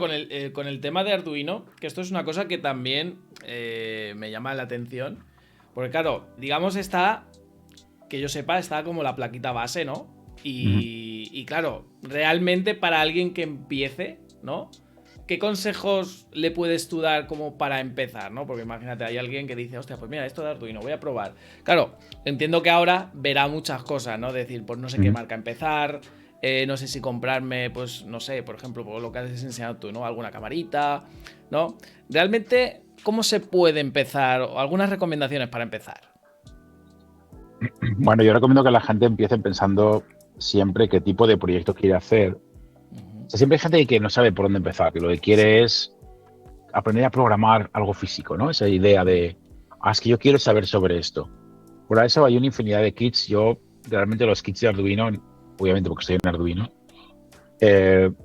con el tema de Arduino, que esto es una cosa que también me llama la atención. Porque claro, digamos que yo sepa, está como la plaquita base, ¿no? Y claro, realmente para alguien que empiece, ¿no? ¿Qué consejos le puedes tú dar como para empezar, ¿no? Porque imagínate, hay alguien que dice, hostia, pues mira, esto de Arduino, voy a probar. Claro, entiendo que ahora verá muchas cosas, ¿no? Decir, pues no sé qué marca empezar, no sé si comprarme, pues no sé, por ejemplo, por lo que has enseñado tú, ¿no? Alguna camarita, ¿no? Realmente, ¿cómo se puede empezar? O algunas recomendaciones para empezar. Bueno, yo recomiendo que la gente empiece pensando siempre qué tipo de proyecto quiere hacer. O sea, siempre hay gente que no sabe por dónde empezar, que lo que quiere es aprender a programar algo físico, ¿no? Esa idea de, es que yo quiero saber sobre esto. Por eso hay una infinidad de kits. Yo, realmente los kits de Arduino, obviamente porque estoy en Arduino,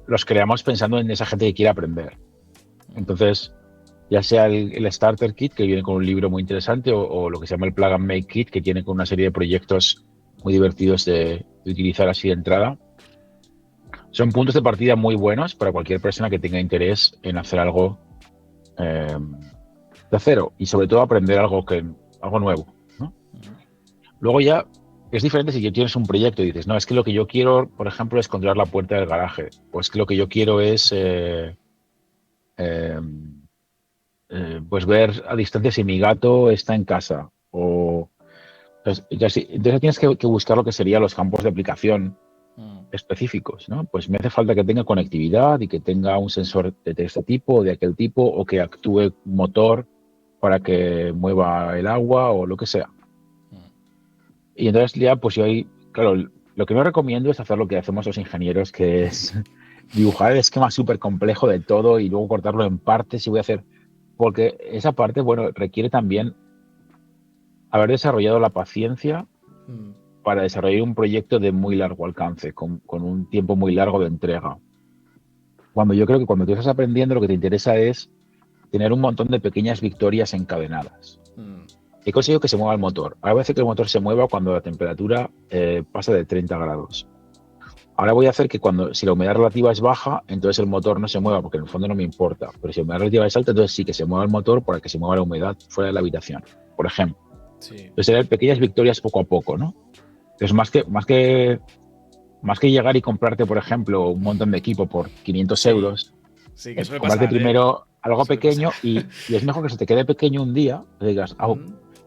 los creamos pensando en esa gente que quiere aprender. Entonces, ya sea el Starter Kit, que viene con un libro muy interesante, o lo que se llama el Plug and Make Kit, que tiene con una serie de proyectos muy divertidos de utilizar así de entrada. Son puntos de partida muy buenos para cualquier persona que tenga interés en hacer algo de cero y sobre todo aprender algo nuevo, ¿no? Luego ya es diferente si tienes un proyecto y dices, no, es que lo que yo quiero, por ejemplo, es controlar la puerta del garaje, o es que lo que yo quiero es pues ver a distancia si mi gato está en casa. Entonces tienes que buscar lo que serían los campos de aplicación específicos, ¿no? Pues me hace falta que tenga conectividad y que tenga un sensor de este tipo o de aquel tipo, o que actúe un motor para que mueva el agua o lo que sea. Y entonces ya, pues yo ahí, claro, lo que no recomiendo es hacer lo que hacemos los ingenieros, que es dibujar el esquema súper complejo de todo y luego cortarlo en partes y voy a hacer... Porque esa parte, bueno, requiere también haber desarrollado la paciencia para desarrollar un proyecto de muy largo alcance, con un tiempo muy largo de entrega. Cuando yo creo que cuando tú estás aprendiendo, lo que te interesa es tener un montón de pequeñas victorias encadenadas. He conseguido que se mueva el motor. Ahora voy a hacer que el motor se mueva cuando la temperatura pasa de 30 grados. Ahora voy a hacer que si la humedad relativa es baja, entonces el motor no se mueva, porque en el fondo no me importa. Pero si la humedad relativa es alta, entonces sí que se mueva el motor para que se mueva la humedad fuera de la habitación, por ejemplo. Sí. Entonces serían pequeñas victorias poco a poco, ¿no? Entonces más que llegar y comprarte, por ejemplo, un montón de equipo por 500 euros, sí, que suele comprarte pasar, primero algo pequeño y es mejor que se te quede pequeño un día, que digas,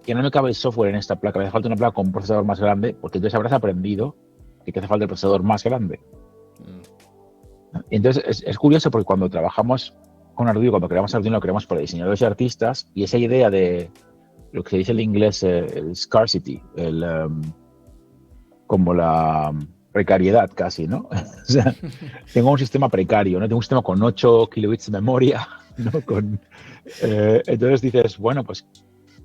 que no me cabe el software en esta placa, me hace falta una placa con un procesador más grande, porque entonces habrás aprendido que te hace falta el procesador más grande. Entonces es curioso porque cuando trabajamos con Arduino, cuando creamos Arduino, lo creamos para diseñadores y artistas, y esa idea de lo que se dice en inglés el scarcity, como precariedad casi, ¿no? O sea, tengo un sistema precario, ¿no? Tengo un sistema con 8 kilobits de memoria, ¿no? Entonces dices, bueno, pues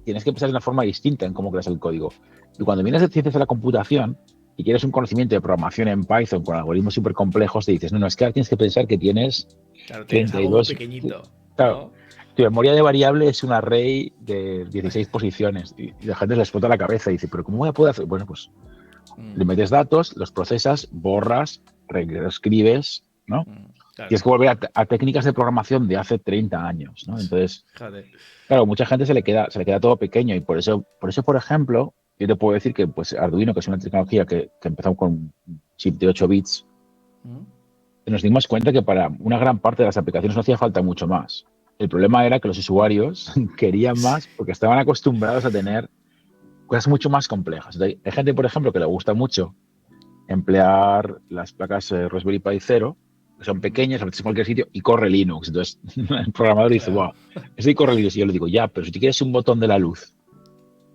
tienes que pensar de una forma distinta en cómo creas el código. Y cuando vienes de ciencias de la computación y quieres un conocimiento de programación en Python con algoritmos súper complejos, te dices, no, es que ahora tienes que pensar que tienes Claro, tienes algo muy 32... pequeñito, Claro, ¿no? tu memoria de variable es un array de 16 posiciones y la gente le explota la cabeza y dice, pero ¿cómo voy a poder hacer? Bueno, pues le metes datos, los procesas, borras, reescribes, ¿no? Claro, Tienes que volver a técnicas de programación de hace 30 años, ¿no? Entonces, joder. claro, mucha gente se le queda todo pequeño y por ejemplo, yo te puedo decir que pues Arduino, que es una tecnología que empezó con un chip de 8 bits, nos dimos cuenta que para una gran parte de las aplicaciones no hacía falta mucho más. El problema era que los usuarios querían más porque estaban acostumbrados a tener cosas mucho más complejas. Entonces, hay gente, por ejemplo, que le gusta mucho emplear las placas Raspberry Pi 0, que son pequeñas, las metes en cualquier sitio y corre Linux. Entonces, el programador dice, Claro. wow, eso corre Linux. Y yo le digo, ya, pero si tú quieres un botón de la luz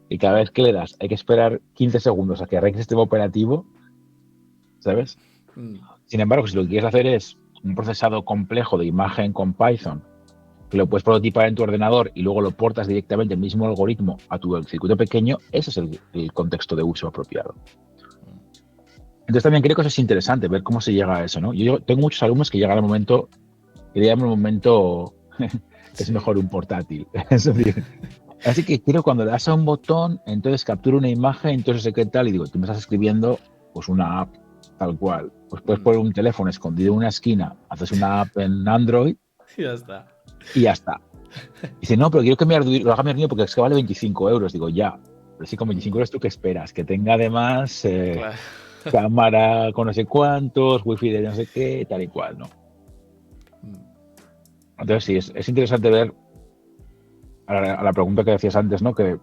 y cada vez que le das hay que esperar 15 segundos a que arranque el sistema operativo, ¿sabes? Sin embargo, si lo que quieres hacer es un procesado complejo de imagen con Python, que lo puedes prototipar en tu ordenador y luego lo portas directamente el mismo algoritmo a tu circuito pequeño, ese es el contexto de uso apropiado. Entonces también creo que eso es interesante, ver cómo se llega a eso, ¿no? Yo tengo muchos alumnos que llegan al momento, que le llaman el momento es mejor un portátil. Es decir, así que quiero cuando le das a un botón, entonces captura una imagen, entonces sé qué tal, y digo, tú me estás escribiendo pues una app tal cual. Pues puedes poner un teléfono escondido en una esquina, haces una app en Android Ya está. y ya está. Dice, no, pero quiero que lo haga mi Arduino porque es que vale 25 euros. Digo, ya, pero si con 25 euros tú qué esperas, que tenga además Claro. cámara con no sé cuántos, wifi de no sé qué, tal y cual, ¿no? Entonces sí, es interesante ver a la pregunta que decías antes, ¿no? Que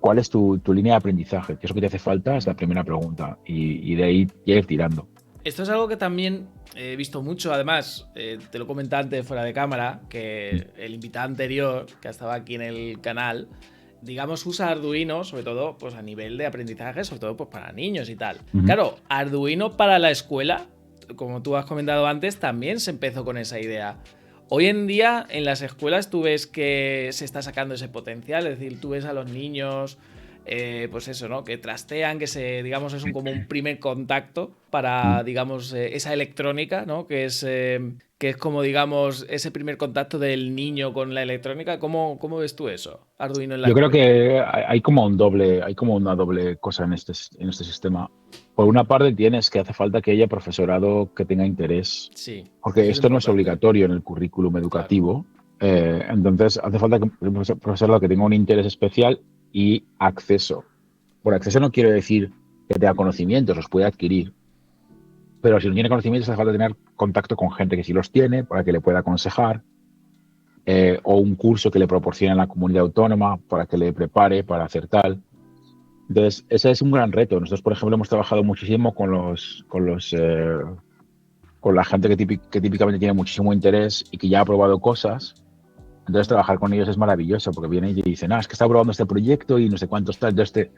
¿cuál es tu línea de aprendizaje? ¿Qué es lo que te hace falta? Es la primera pregunta. Y de ahí ya ir tirando. Esto es algo que también he visto mucho, además, te lo comenté antes fuera de cámara, que el invitado anterior, que estaba aquí en el canal, digamos, usa Arduino, sobre todo, pues a nivel de aprendizaje, sobre todo pues para niños y tal. Claro, Arduino para la escuela, como tú has comentado antes, también se empezó con esa idea. Hoy en día, en las escuelas, tú ves que se está sacando ese potencial, es decir, tú ves a los niños, pues eso, ¿no? Que trastean, digamos, es como un primer contacto para, digamos, esa electrónica, ¿no? Que es como, digamos, ese primer contacto del niño con la electrónica. ¿Cómo ves tú eso, Arduino en la Yo creo escuela? que hay como una doble cosa en este sistema. Por una parte tienes que hace falta que haya profesorado que tenga interés, Sí, porque eso es esto no es importante. obligatorio en el currículum Claro. educativo. Entonces hace falta que un profesorado que tenga un interés especial y acceso. Por acceso no quiero decir que tenga conocimientos, los puede adquirir, pero si no tiene conocimientos hace falta tener contacto con gente que sí los tiene para que le pueda aconsejar, o un curso que le proporcione en la comunidad autónoma para que le prepare para hacer tal. Entonces, ese es un gran reto. Nosotros, por ejemplo, hemos trabajado muchísimo con la gente que típicamente tiene muchísimo interés y que ya ha probado cosas. Entonces, trabajar con ellos es maravilloso porque vienen y te dicen, es que está probando este proyecto y no sé cuántos tal. Entonces, te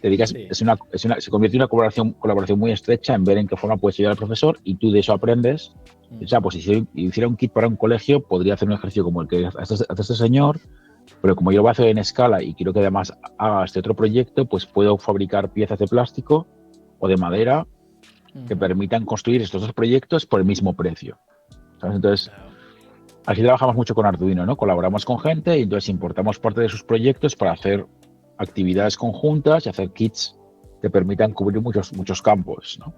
dedicas, Sí. se convierte en una colaboración muy estrecha en ver en qué forma puedes ayudar al profesor y tú de eso aprendes. O sea, pues si hiciera un kit para un colegio, podría hacer un ejercicio como el que hace este señor, pero como yo lo voy a hacer en escala y quiero que además haga este otro proyecto, pues puedo fabricar piezas de plástico o de madera que permitan construir estos dos proyectos por el mismo precio, ¿sabes? Entonces, así trabajamos mucho con Arduino, ¿no? Colaboramos con gente y entonces importamos parte de sus proyectos para hacer actividades conjuntas y hacer kits que permitan cubrir muchos campos, ¿no?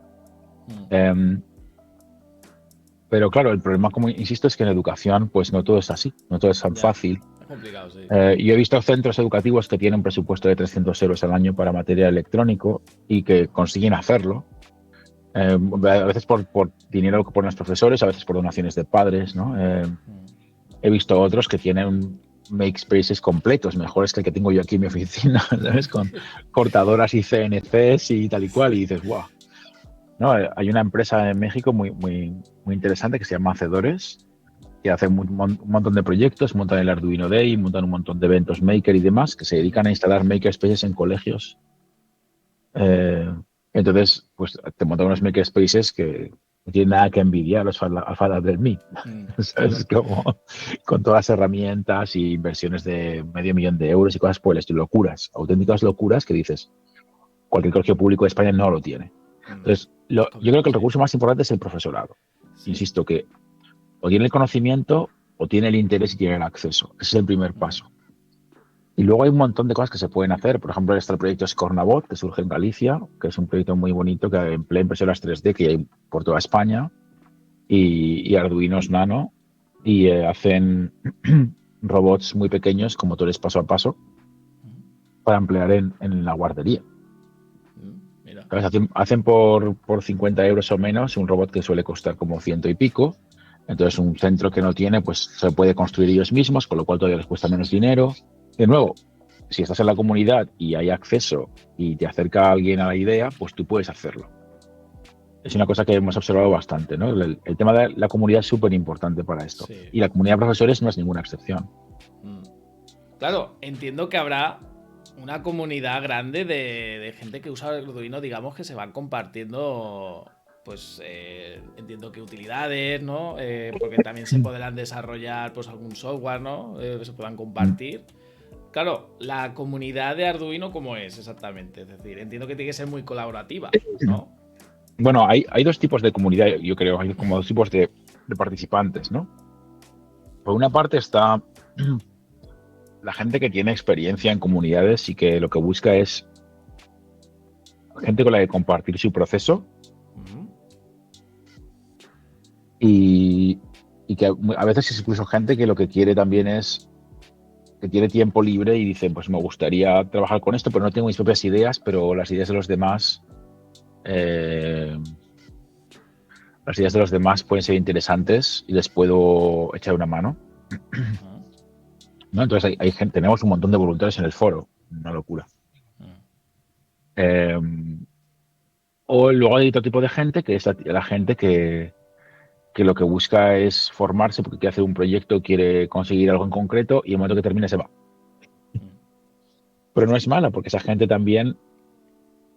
Pero claro, el problema, como insisto, es que en educación pues no todo es así, no todo es tan fácil. Es complicado, sí. Yo he visto centros educativos que tienen un presupuesto de 300 euros al año para material electrónico y que consiguen hacerlo. A veces por dinero que ponen los profesores, a veces por donaciones de padres, ¿no? He visto otros que tienen makespaces completos, mejores que el que tengo yo aquí en mi oficina, ¿sabes? Con cortadoras y CNCs y tal y cual, y dices, wow. No, hay una empresa en México muy interesante que se llama Hacedores, que hace un montón de proyectos, montan el Arduino Day, montan un montón de eventos maker y demás, que se dedican a instalar makerspaces en colegios Entonces, pues te montan unos makerspaces que no tienen nada que envidiar a los alfadas del Mi. Claro. Es como con todas las herramientas y inversiones de $500,000 y cosas por el estilo, locuras, auténticas locuras que dices, cualquier colegio público de España no lo tiene. Entonces, yo creo que el recurso más importante es el profesorado. Sí. Insisto que o tiene el conocimiento o tiene el interés y tiene el acceso. Ese es el primer paso. Y luego hay un montón de cosas que se pueden hacer. Por ejemplo, está el proyecto Scornabot, que surge en Galicia, que es un proyecto muy bonito que emplea impresoras 3D que hay por toda España y Arduinos Nano y hacen robots muy pequeños con motores paso a paso para emplear en la guardería. Mira. Hacen por 50 euros o menos un robot que suele costar como 100 y pico. Entonces, un centro que no tiene, pues se puede construir ellos mismos, con lo cual todavía les cuesta menos dinero. De nuevo, si estás en la comunidad y hay acceso y te acerca alguien a la idea, pues tú puedes hacerlo. Es una cosa que hemos observado bastante, ¿no? El tema de la comunidad es súper importante para esto. Sí. Y la comunidad de profesores no es ninguna excepción. Claro, entiendo que habrá una comunidad grande de gente que usa Arduino, digamos, que se van compartiendo, pues entiendo que utilidades, ¿no? Porque también se podrán desarrollar pues algún software, ¿no? Que se puedan compartir. Claro, la comunidad de Arduino, ¿cómo es exactamente? Es decir, entiendo que tiene que ser muy colaborativa, ¿no? Bueno, hay dos tipos de comunidad, yo creo, hay como dos tipos de participantes, ¿no? Por una parte está la gente que tiene experiencia en comunidades y que lo que busca es gente con la que compartir su proceso y que a veces es incluso gente que lo que quiere también es que tiene tiempo libre y dice, pues me gustaría trabajar con esto, pero no tengo mis propias ideas, pero las ideas de los demás pueden ser interesantes y les puedo echar una mano. ¿No? Entonces hay gente, tenemos un montón de voluntarios en el foro, una locura. O luego hay otro tipo de gente que es la gente que lo que busca es formarse porque quiere hacer un proyecto, quiere conseguir algo en concreto y el momento que termine se va. Pero no es mala porque esa gente también,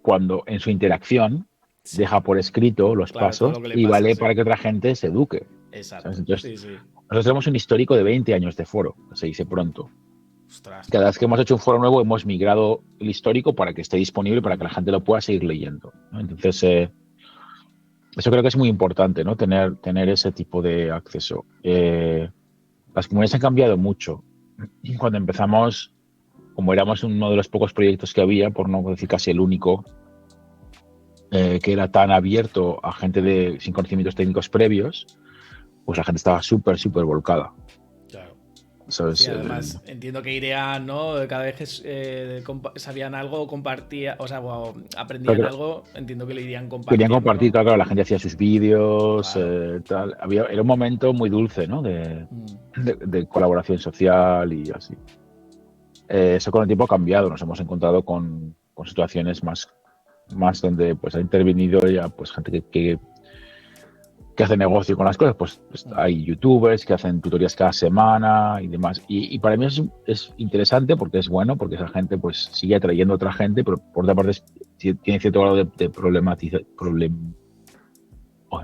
cuando en su interacción, deja por escrito los pasos y vale para que otra gente se eduque. Exacto. Entonces, nosotros tenemos un histórico de 20 años de foro, se dice pronto. Ostras. Cada vez que hemos hecho un foro nuevo hemos migrado el histórico para que esté disponible para que la gente lo pueda seguir leyendo, ¿no? Entonces, eso creo que es muy importante, ¿no? Tener ese tipo de acceso. Las comunidades han cambiado mucho. Cuando empezamos, como éramos uno de los pocos proyectos que había, por no decir casi el único, que era tan abierto a gente sin conocimientos técnicos previos, pues la gente estaba súper volcada. Claro. ¿Sabes? Sí, además, entiendo que irían, ¿no? Cada vez que sabían algo, compartían, o sea, aprendían algo, entiendo que le irían compartiendo. Querían compartir, ¿no? claro, la gente hacía sus vídeos, Claro. tal. Era un momento muy dulce, ¿no? De colaboración social y así. Eso con el tiempo ha cambiado, nos hemos encontrado con situaciones más donde pues ha intervenido ya pues gente que hace negocio con las cosas, pues hay youtubers que hacen tutoriales cada semana y demás. Y para mí es interesante porque es bueno, porque esa gente pues sigue atrayendo a otra gente, pero por otra parte tiene cierto grado de problematizar.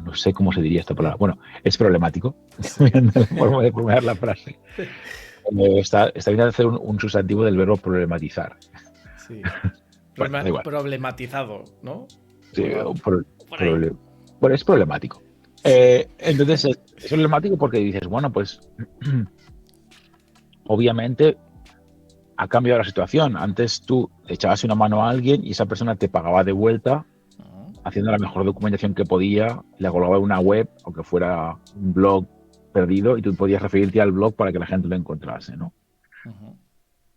No sé cómo se diría esta palabra. Bueno, es problemático. La forma de formular la frase. Está bien hacer un sustantivo del verbo problematizar. Sí. Bueno, problematizado, ¿no? Sí, bueno, es problemático. Entonces es problemático porque dices, bueno, pues obviamente ha cambiado la situación. Antes tú echabas una mano a alguien y esa persona te pagaba de vuelta haciendo la mejor documentación que podía, le colgaba una web, aunque fuera un blog perdido, y tú podías referirte al blog para que la gente lo encontrase, ¿no?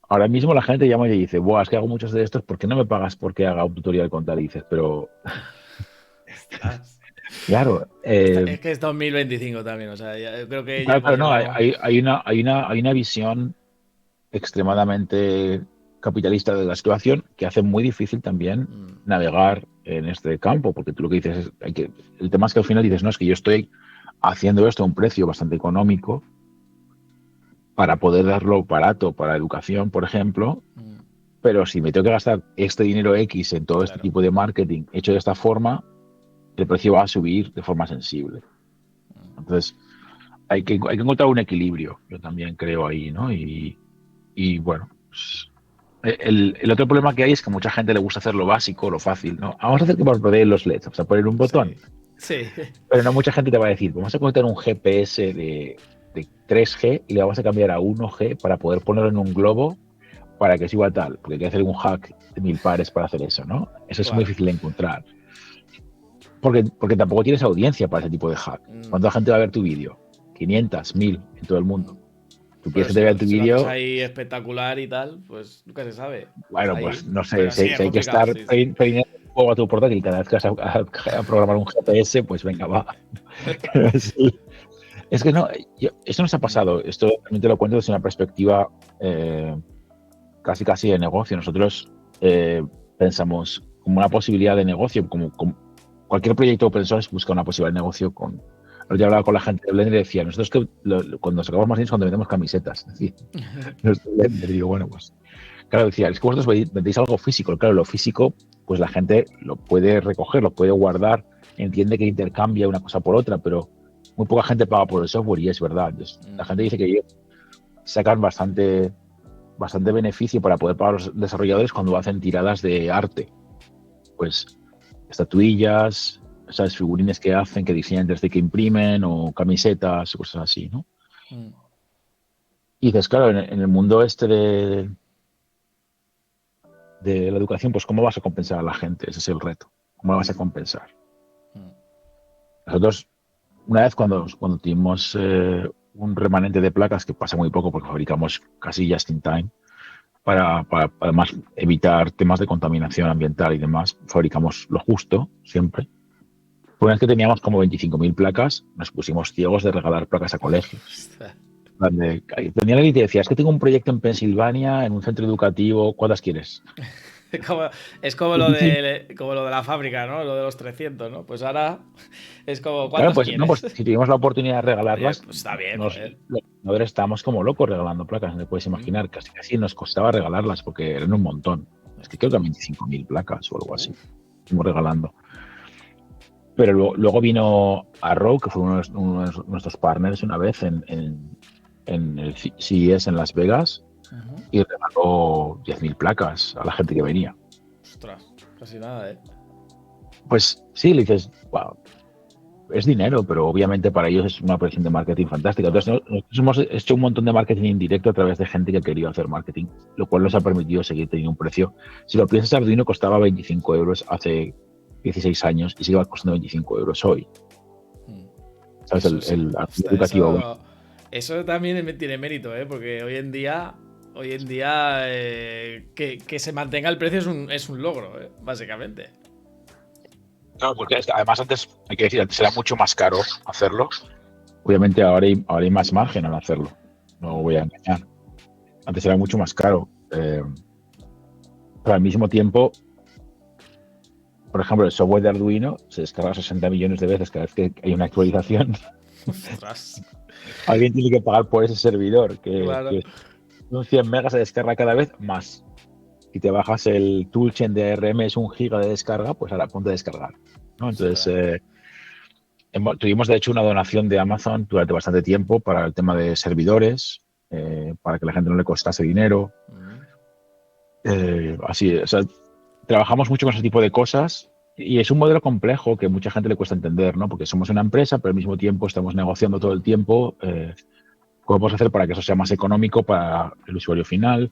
Ahora mismo la gente llama y dice, es que hago muchos de estos, ¿por qué no me pagas porque haga un tutorial con tal? Y dices, pero... Claro. Es que es 2025 también, o sea, yo creo que claro, no, hay una visión extremadamente capitalista de la situación que hace muy difícil también navegar en este campo, porque tú lo que dices es el tema es que al final dices, no, es que yo estoy haciendo esto a un precio bastante económico para poder darlo barato para educación, por ejemplo, pero si me tengo que gastar este dinero X en todo este tipo de marketing hecho de esta forma, el precio va a subir de forma sensible. Entonces, hay que encontrar un equilibrio, yo también creo ahí, ¿no? Y bueno, pues, el otro problema que hay es que a mucha gente le gusta hacer lo básico, lo fácil, ¿no? Vamos a hacer que parpadeen los LEDs, vamos a poner un botón. Sí, sí. Pero no mucha gente te va a decir, vamos a conectar un GPS de 3G y le vamos a cambiar a 1G para poder ponerlo en un globo para que siga tal, porque hay que hacer un hack de 1000 pares para hacer eso, ¿no? Eso es muy Claro. difícil de encontrar. Porque tampoco tienes audiencia para ese tipo de hack. ¿Cuánta gente va a ver tu vídeo? 500, 1000 en todo el mundo. Tú Pero quieres que te vean tu si lo haces vídeo, ahí espectacular y tal, pues nunca se sabe. bueno, Ahí. pues no sé, Pero sí, es si hay que complicado, estar sí, sí. poniendo un juego a tu portátil cada vez que vas a programar un GPS, pues venga, va. Sí. Es que no, esto nos ha pasado, esto también te lo cuento desde una perspectiva casi de negocio. Nosotros pensamos como una posibilidad de negocio, como cualquier proyecto open source busca una posibilidad de negocio. Yo hablaba con la gente de Blender y decía, nosotros que cuando sacamos más dinero es cuando vendemos camisetas. Es decir, Blender, digo, bueno, pues claro, decía, es que vosotros vendéis algo físico. Claro, lo físico, pues la gente lo puede recoger, lo puede guardar, entiende que intercambia una cosa por otra, pero muy poca gente paga por el software y es verdad. La gente dice que ellos sacan bastante beneficio para poder pagar a los desarrolladores cuando hacen tiradas de arte. Pues estatuillas, esas figurines que hacen, que diseñan desde que imprimen, o camisetas, cosas así, ¿no? Y dices, claro, en el mundo este de la educación, pues ¿cómo vas a compensar a la gente? Ese es el reto. ¿Cómo la vas a compensar? Nosotros, una vez cuando tuvimos un remanente de placas, que pasa muy poco porque fabricamos casi just in time, para además evitar temas de contaminación ambiental y demás, fabricamos lo justo siempre. Una vez que teníamos como 25.000 placas, nos pusimos ciegos de regalar placas a colegios. Tenía la idea y te decía, es que tengo un proyecto en Pensilvania, en un centro educativo, ¿cuántas quieres? Es como lo de la fábrica, ¿no? Lo de los 300, ¿no? Pues ahora es como, Claro, ¿cuántas pues, no, quieres? pues si tuvimos la oportunidad de Oye, regalarlas, pues está bien, los joder. diseñadores estábamos como locos regalando placas, no te puedes imaginar, casi nos costaba regalarlas porque eran un montón. Es que creo que 25.000 placas o algo así, estuvimos regalando. Pero luego vino Arrow, que fue uno de nuestros partners una vez en el CES en Las Vegas, y regaló 10.000 placas a la gente que venía. Ostras, casi nada, ¿eh? Pues sí, le dices, wow, es dinero, pero obviamente para ellos es una operación de marketing fantástica. Entonces, nosotros hemos hecho un montón de marketing indirecto a través de gente que ha querido hacer marketing, lo cual nos ha permitido seguir teniendo un precio. Si lo piensas, Arduino costaba 25 euros hace 16 años y sigue costando 25 euros hoy. ¿Sabes? El Arduino educativo. Eso también tiene mérito, ¿eh? Porque hoy en día que se mantenga el precio es un logro, ¿eh? Básicamente. No, porque además antes, hay que decir, antes era mucho más caro hacerlo. Obviamente ahora hay más margen al hacerlo. No voy a engañar. Antes era mucho más caro. Pero al mismo tiempo, por ejemplo, el software de Arduino se descarga 60 millones de veces cada vez que hay una actualización. Ostras. Alguien tiene que pagar por ese servidor, Claro. que un 100 megas se descarga cada vez más. Si te bajas el toolchain de ARM, es 1 giga de descarga, pues ahora ponte a descargar, ¿no? Entonces, tuvimos de hecho una donación de Amazon durante bastante tiempo para el tema de servidores, para que la gente no le costase dinero. Así, o sea, trabajamos mucho con ese tipo de cosas y es un modelo complejo que mucha gente le cuesta entender, ¿no? Porque somos una empresa, pero al mismo tiempo estamos negociando todo el tiempo cómo podemos hacer para que eso sea más económico para el usuario final.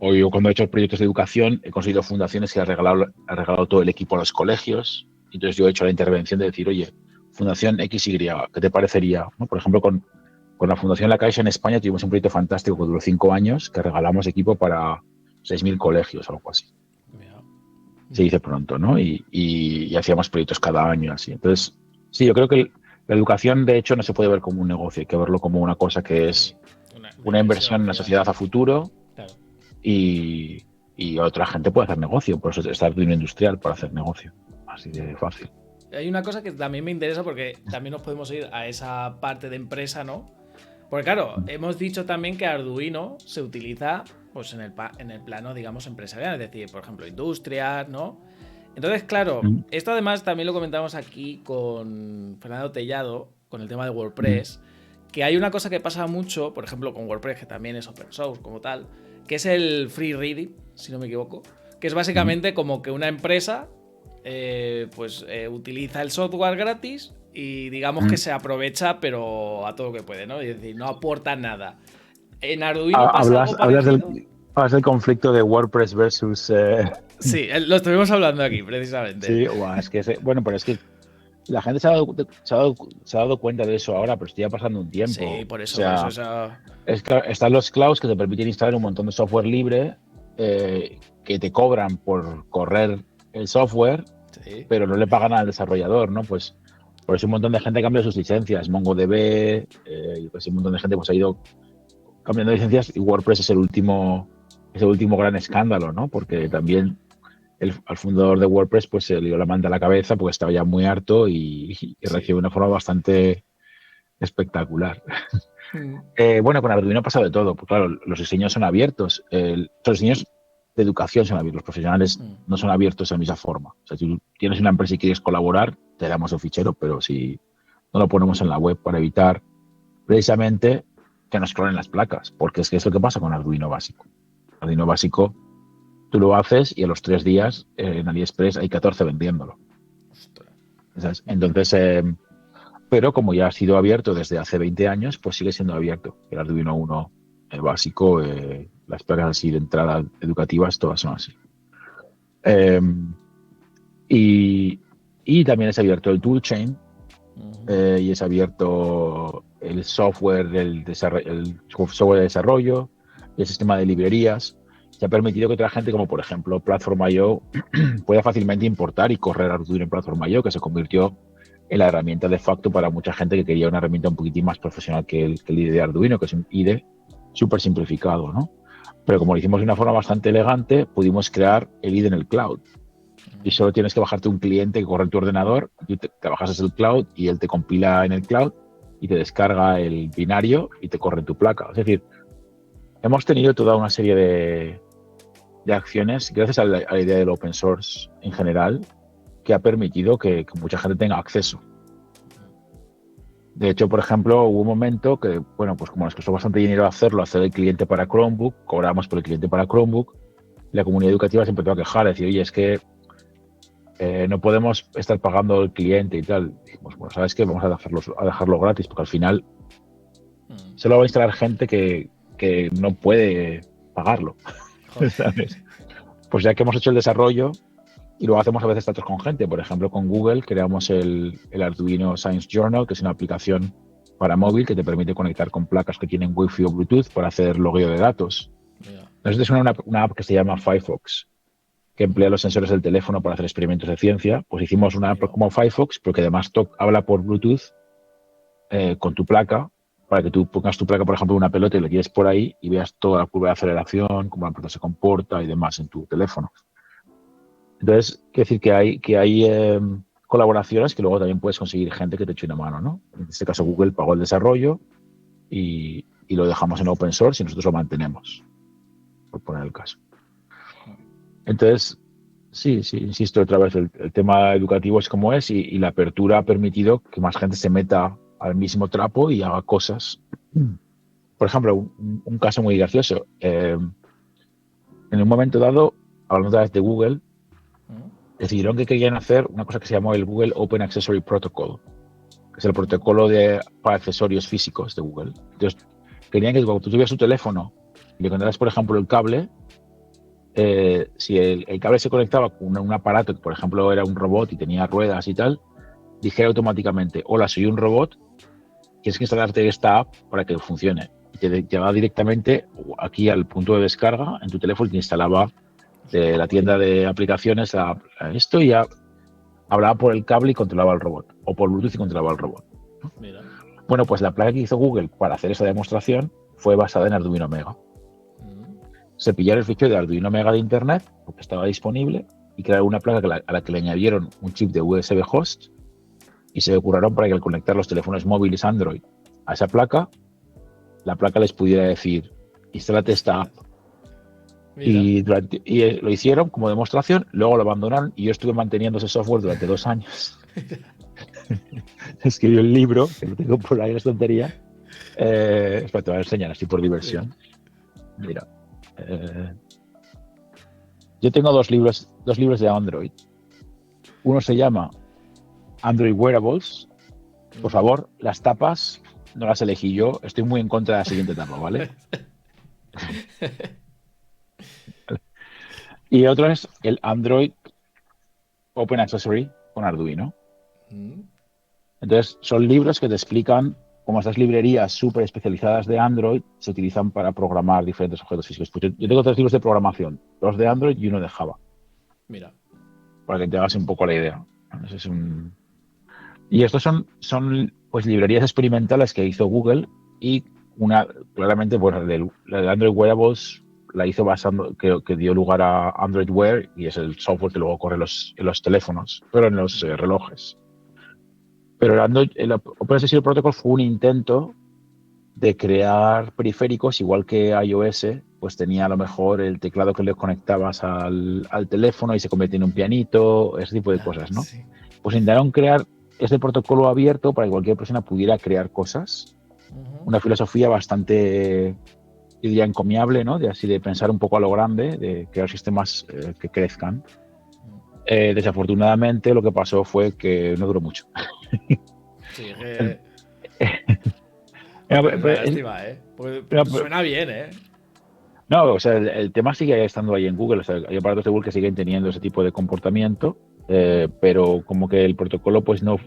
O yo cuando he hecho proyectos de educación he conseguido fundaciones que han regalado todo el equipo a los colegios. Entonces yo he hecho la intervención de decir, oye, Fundación XY, ¿qué te parecería? ¿No? Por ejemplo, con la Fundación La Caixa en España tuvimos un proyecto fantástico que duró 5 años, que regalamos equipo para 6.000 colegios o algo así. Se dice pronto, ¿no? Y hacíamos proyectos cada año así. Entonces, sí, yo creo que la educación, de hecho, no se puede ver como un negocio, hay que verlo como una cosa que es una inversión en la sociedad a futuro. Claro. Y otra gente puede hacer negocio, por eso está Arduino Industrial para hacer negocio. Así de fácil. Hay una cosa que también me interesa porque también nos podemos ir a esa parte de empresa, ¿no? Porque claro, hemos dicho también que Arduino se utiliza pues en el plano, digamos, empresarial, es decir, por ejemplo, industria, ¿no? Entonces, claro, Mm, esto además también lo comentamos aquí con Fernando Tellado, con el tema de mm, WordPress, que hay una cosa que pasa mucho, por ejemplo, con WordPress, que también es open source como tal, que es el free reading, si no me equivoco, que es mm. básicamente como que una empresa utiliza el software gratis y digamos que Mm. se aprovecha, pero a todo lo que puede, ¿no? Es decir, no aporta nada. ¿En Arduino pasa algo Hablas parecido? hablas del conflicto de WordPress versus... Sí, lo estuvimos hablando aquí, precisamente. sí, guau, es que bueno, pero es que la gente se ha dado cuenta de eso ahora, pero estoy ya pasando un tiempo. Sí, O por eso sea, esa. es que están los clouds que te permiten instalar un montón de software libre que te cobran por correr el software, Sí. pero no le pagan al desarrollador, ¿no? Pues por eso un montón de gente cambia sus licencias. MongoDB, y pues un montón de gente pues ha ido cambiando licencias y WordPress es el último gran escándalo, ¿no? Porque también al fundador de WordPress pues se le dio la manta a la cabeza porque estaba ya muy harto y reaccionó Sí. de una forma bastante espectacular. Mm. Bueno, con Arduino ha pasado de todo. Pues claro, los diseños son abiertos. Los diseños de educación son abiertos. Los profesionales Mm. no son abiertos de la misma forma. O sea, si tú tienes una empresa y quieres colaborar, te damos el fichero, pero si no lo ponemos en la web para evitar precisamente que nos clonen las placas, porque es que es lo que pasa con Arduino básico. Arduino básico, tú lo haces y a los 3 días en AliExpress hay 14 vendiéndolo. Ostras. ¿Sabes? Entonces, pero como ya ha sido abierto desde hace 20 años, pues sigue siendo abierto. El Arduino 1 básico, las placas así de entrada educativas, todas son así. Eh, y, y también es abierto el toolchain Ujú. y es abierto el software, el software de desarrollo, el sistema de librerías, que ha permitido que otra gente, como por ejemplo Platform.io, pueda fácilmente importar y correr Arduino en Platform.io, que se convirtió en la herramienta de facto para mucha gente que quería una herramienta un poquitín más profesional que el IDE de Arduino, que es un IDE súper simplificado, ¿no? Pero como lo hicimos de una forma bastante elegante, pudimos crear el IDE en el cloud. Y solo tienes que bajarte un cliente que corre en tu ordenador, y te bajas el cloud y él te compila en el cloud y te descarga el binario y te corre en tu placa. Es decir, hemos tenido toda una serie de acciones gracias a la idea del open source en general que ha permitido que mucha gente tenga acceso. De hecho, por ejemplo, hubo un momento que, bueno, pues como nos costó bastante dinero hacerlo, hacer el cliente para Chromebook, cobramos por el cliente para Chromebook, la comunidad educativa se empezó a quejar, a decir, oye, es que no podemos estar pagando el cliente y tal. Dijimos, bueno, ¿sabes qué? Vamos a dejarlo gratis, porque al final Mm. solo va a instalar gente que no puede pagarlo, Joder. ¿sabes? Pues ya que hemos hecho el desarrollo, y luego hacemos a veces tratos con gente, por ejemplo, con Google creamos el Arduino Science Journal, que es una aplicación para móvil que te permite conectar con placas que tienen Wi-Fi o Bluetooth para hacer logueo de datos. Mira. Nosotros es una app que se llama Firefox, que emplea los sensores del teléfono para hacer experimentos de ciencia. Pues hicimos una app Amigo. como Firefox, pero que además habla por Bluetooth con tu placa, para que tú pongas tu placa, por ejemplo, en una pelota y la tires por ahí y veas toda la curva de aceleración, cómo la pelota se comporta y demás en tu teléfono. Entonces, quiero decir que hay colaboraciones que luego también puedes conseguir gente que te eche una mano, ¿no? En este caso, Mm. Google pagó el desarrollo y lo dejamos en open source y nosotros lo mantenemos, por poner el caso. Entonces, sí, insisto otra vez, el tema educativo es como es y la apertura ha permitido que más gente se meta al mismo trapo y haga cosas. Por ejemplo, un caso muy gracioso. En un momento dado, hablando otra vez de Google, Mm. decidieron que querían hacer una cosa que se llamó el Google Open Accessory Protocol, que es el Mm. protocolo para accesorios físicos de Google. Entonces, querían que cuando tú tuvieras tu teléfono y le conectaras, por ejemplo, el cable, si el cable se conectaba con un aparato que, por ejemplo, era un robot y tenía ruedas y tal, dijera automáticamente, hola, soy un robot, tienes que instalarte esta app para que funcione. Y te llevaba directamente aquí al punto de descarga en tu teléfono y te instalaba Hostia, de qué la guay. tienda de aplicaciones a esto y ya hablaba por el cable y controlaba el robot, o por Bluetooth y controlaba el robot. Mira. Bueno, pues la placa que hizo Google para hacer esa demostración fue basada en Arduino Mega. Mm. Se pillaron el fichero de Arduino Mega de Internet, porque estaba disponible, y crearon una placa a la que le añadieron un chip de USB host y se ocurrieron para que al conectar los teléfonos móviles Android a esa placa, la placa les pudiera decir, instálate esta app. Hostias. Mira. Lo hicieron como demostración, luego lo abandonaron y yo estuve manteniendo ese software durante 2 años. Escribí un libro, que lo tengo por ahí en la estantería. Espera, te voy a enseñar así por Sí. diversión. Mira, eh, yo tengo dos libros de Android. Uno se llama Android Wearables. Por favor, las tapas no las elegí yo. Estoy muy en contra de la siguiente tapa, ¿vale? Y otro es el Android Open Accessory con Arduino. Mm. Entonces, son libros que te explican cómo estas librerías súper especializadas de Android se utilizan para programar diferentes objetos físicos. Pues yo tengo 3 libros de programación, 2 de Android y uno de Java, Mira. para que te hagas un poco la idea. Ese es un... Y estos son pues librerías experimentales que hizo Google y claramente, bueno, la de Android Wearables la hizo basando, que dio lugar a Android Wear y es el software que luego corre en los teléfonos, pero en los relojes. Pero el Open Accessory Protocol fue un intento de crear periféricos, igual que iOS, pues tenía a lo mejor el teclado que le conectabas al teléfono y se convertía en un pianito, ese tipo de Ah, cosas, ¿no? sí. Pues intentaron crear este protocolo abierto para que cualquier persona pudiera crear cosas. Ujú. Una filosofía bastante, yo diría, encomiable, ¿no? De pensar un poco a lo grande, de crear sistemas que crezcan. Desafortunadamente, lo que pasó fue que no duró mucho. Sí, El- que... Mira, Joder, una lástima, ¿eh? Pues pero- suena bien, ¿eh? No, o sea, el tema sigue estando ahí en Google. O sea, hay aparatos de Google que siguen teniendo ese tipo de comportamiento, pero como que el protocolo pues no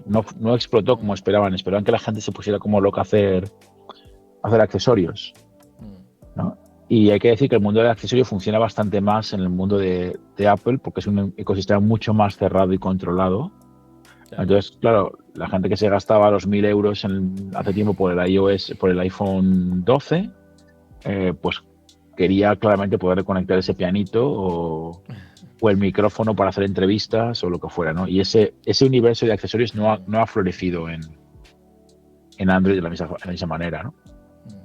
explotó como Mm, esperaban. Esperaban que la gente se pusiera como loca a hacer accesorios, mm. ¿no? Y hay que decir que el mundo del accesorio funciona bastante más en el mundo de Apple porque es un ecosistema mucho más cerrado y controlado. Ya. Entonces, claro, la gente que se gastaba los 1.000 euros hace tiempo por el iOS, por el iPhone 12, pues quería claramente poder conectar ese pianito o el micrófono para hacer entrevistas o lo que fuera, ¿no? Y ese universo de accesorios no ha florecido en Android de la misma manera, ¿no? Mm.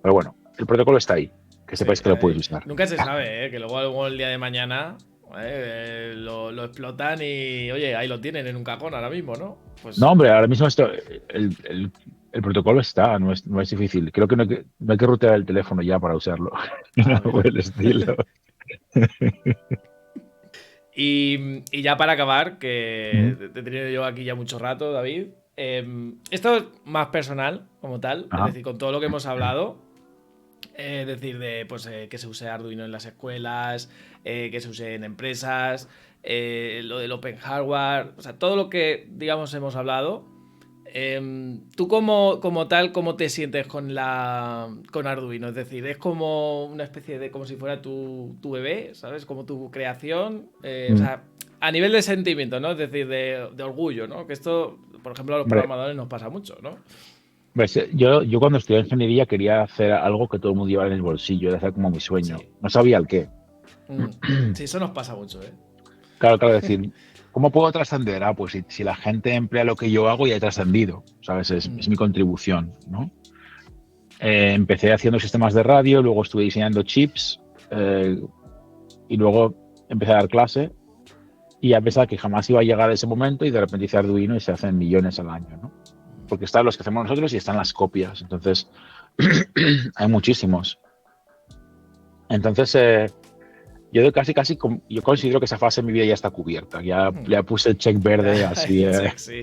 Pero bueno, el protocolo está ahí, que Sí, sepáis que lo podéis usar. nunca se sabe, ¿eh? Que luego el día de mañana lo explotan y, oye, ahí lo tienen en un cajón ahora mismo, ¿no? Pues No, hombre, ahora mismo el protocolo está, no es difícil. Creo que no hay que rutear el teléfono ya para usarlo. ah, No, por mira. el estilo. Y ya para acabar, que Ujú. te he tenido yo aquí ya mucho rato, David. Esto es más personal, como tal. Es Ajá. decir, con todo lo que hemos hablado. Es decir, de pues, que se use Arduino en las escuelas, que se use en empresas, lo del Open Hardware, o sea, todo lo que, digamos, hemos hablado. Tú como tal, ¿cómo te sientes con Arduino? Es decir, es como una especie de, como si fuera tu bebé, ¿sabes? Como tu creación. O Mm. sea, a nivel de sentimiento, ¿no? Es decir, de orgullo, ¿no? Que esto, por ejemplo, a los Hombre, programadores nos pasa mucho, ¿no? ves, yo cuando estudié ingeniería quería hacer algo que todo el mundo llevara en el bolsillo, era hacer como mi sueño. Sí. No sabía el qué. Mm. Sí, eso nos pasa mucho, ¿eh? Claro, claro, decir, ¿cómo puedo trascender? Ah, pues si la gente emplea lo que yo hago, ya he trascendido, ¿sabes? Es Mm. mi contribución, ¿no? Empecé haciendo sistemas de radio, luego estuve diseñando chips y luego empecé a dar clase y ya pensaba que jamás iba a llegar ese momento y de repente hice Arduino y se hacen millones al año, ¿no? Porque están los que hacemos nosotros y están las copias, entonces hay muchísimos. Entonces, yo considero que esa fase de mi vida ya está cubierta. Ya puse el check verde así Sí, sí.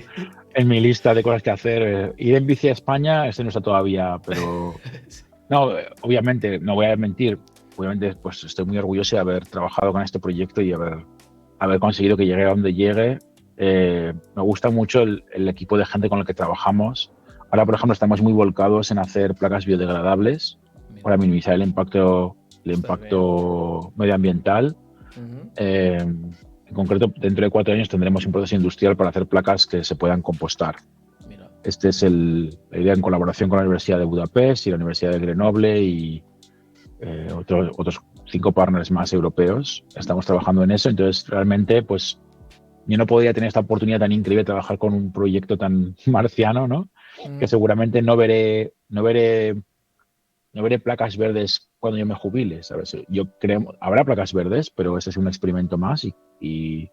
en mi lista de cosas que hacer. Ir en bici a España, este no está todavía, pero no, obviamente, no voy a mentir. Obviamente, pues estoy muy orgulloso de haber trabajado con este proyecto y haber conseguido que llegue a donde llegue. Me gusta mucho el equipo de gente con el que trabajamos. Ahora, por ejemplo, estamos muy volcados en hacer placas biodegradables Mira, para minimizar el estás bien. impacto medioambiental. Ujú. En concreto, dentro de 4 años tendremos un proceso industrial para hacer placas que se puedan compostar. Mira. Este es la idea en colaboración con la Universidad de Budapest y la Universidad de Grenoble y otros 5 partners más europeos. Estamos trabajando en eso. Entonces, realmente, pues yo no podría tener esta oportunidad tan increíble de trabajar con un proyecto tan marciano, ¿no? Que Mm. seguramente no veré no veré placas verdes cuando yo me jubile, ¿sabes? Yo creo, habrá placas verdes, pero ese es un experimento más y,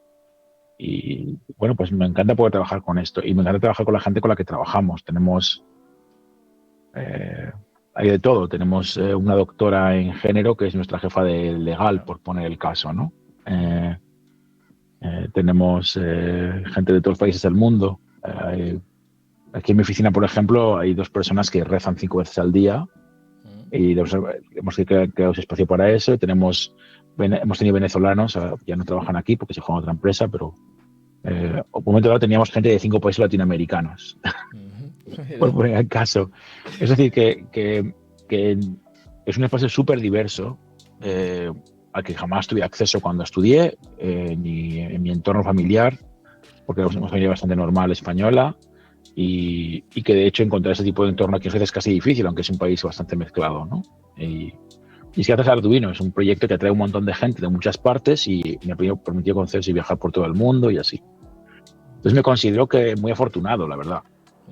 bueno, pues me encanta poder trabajar con esto y me encanta trabajar con la gente con la que trabajamos. Tenemos, eh, hay de todo. Tenemos una doctora en género que es nuestra jefa de legal, por poner el caso, ¿no? Eh, tenemos gente de todos los países del mundo. Aquí en mi oficina, por ejemplo, hay 2 personas que rezan 5 veces al día y hemos creado ese espacio para eso. Hemos tenido venezolanos, ya no trabajan aquí porque se juegan a otra empresa, pero en un momento dado teníamos gente de 5 países latinoamericanos, por poner el caso. Es decir, que es un espacio súper diverso al que jamás tuve acceso cuando estudié, ni en mi entorno familiar, porque somos una familia bastante normal española. Y que de hecho encontrar ese tipo de entorno aquí es casi difícil, aunque es un país bastante mezclado, ¿no? Y es que gracias a Arduino es un proyecto que atrae un montón de gente de muchas partes y me ha permitido conocerse y viajar por todo el mundo y así. Entonces me considero que muy afortunado, la verdad.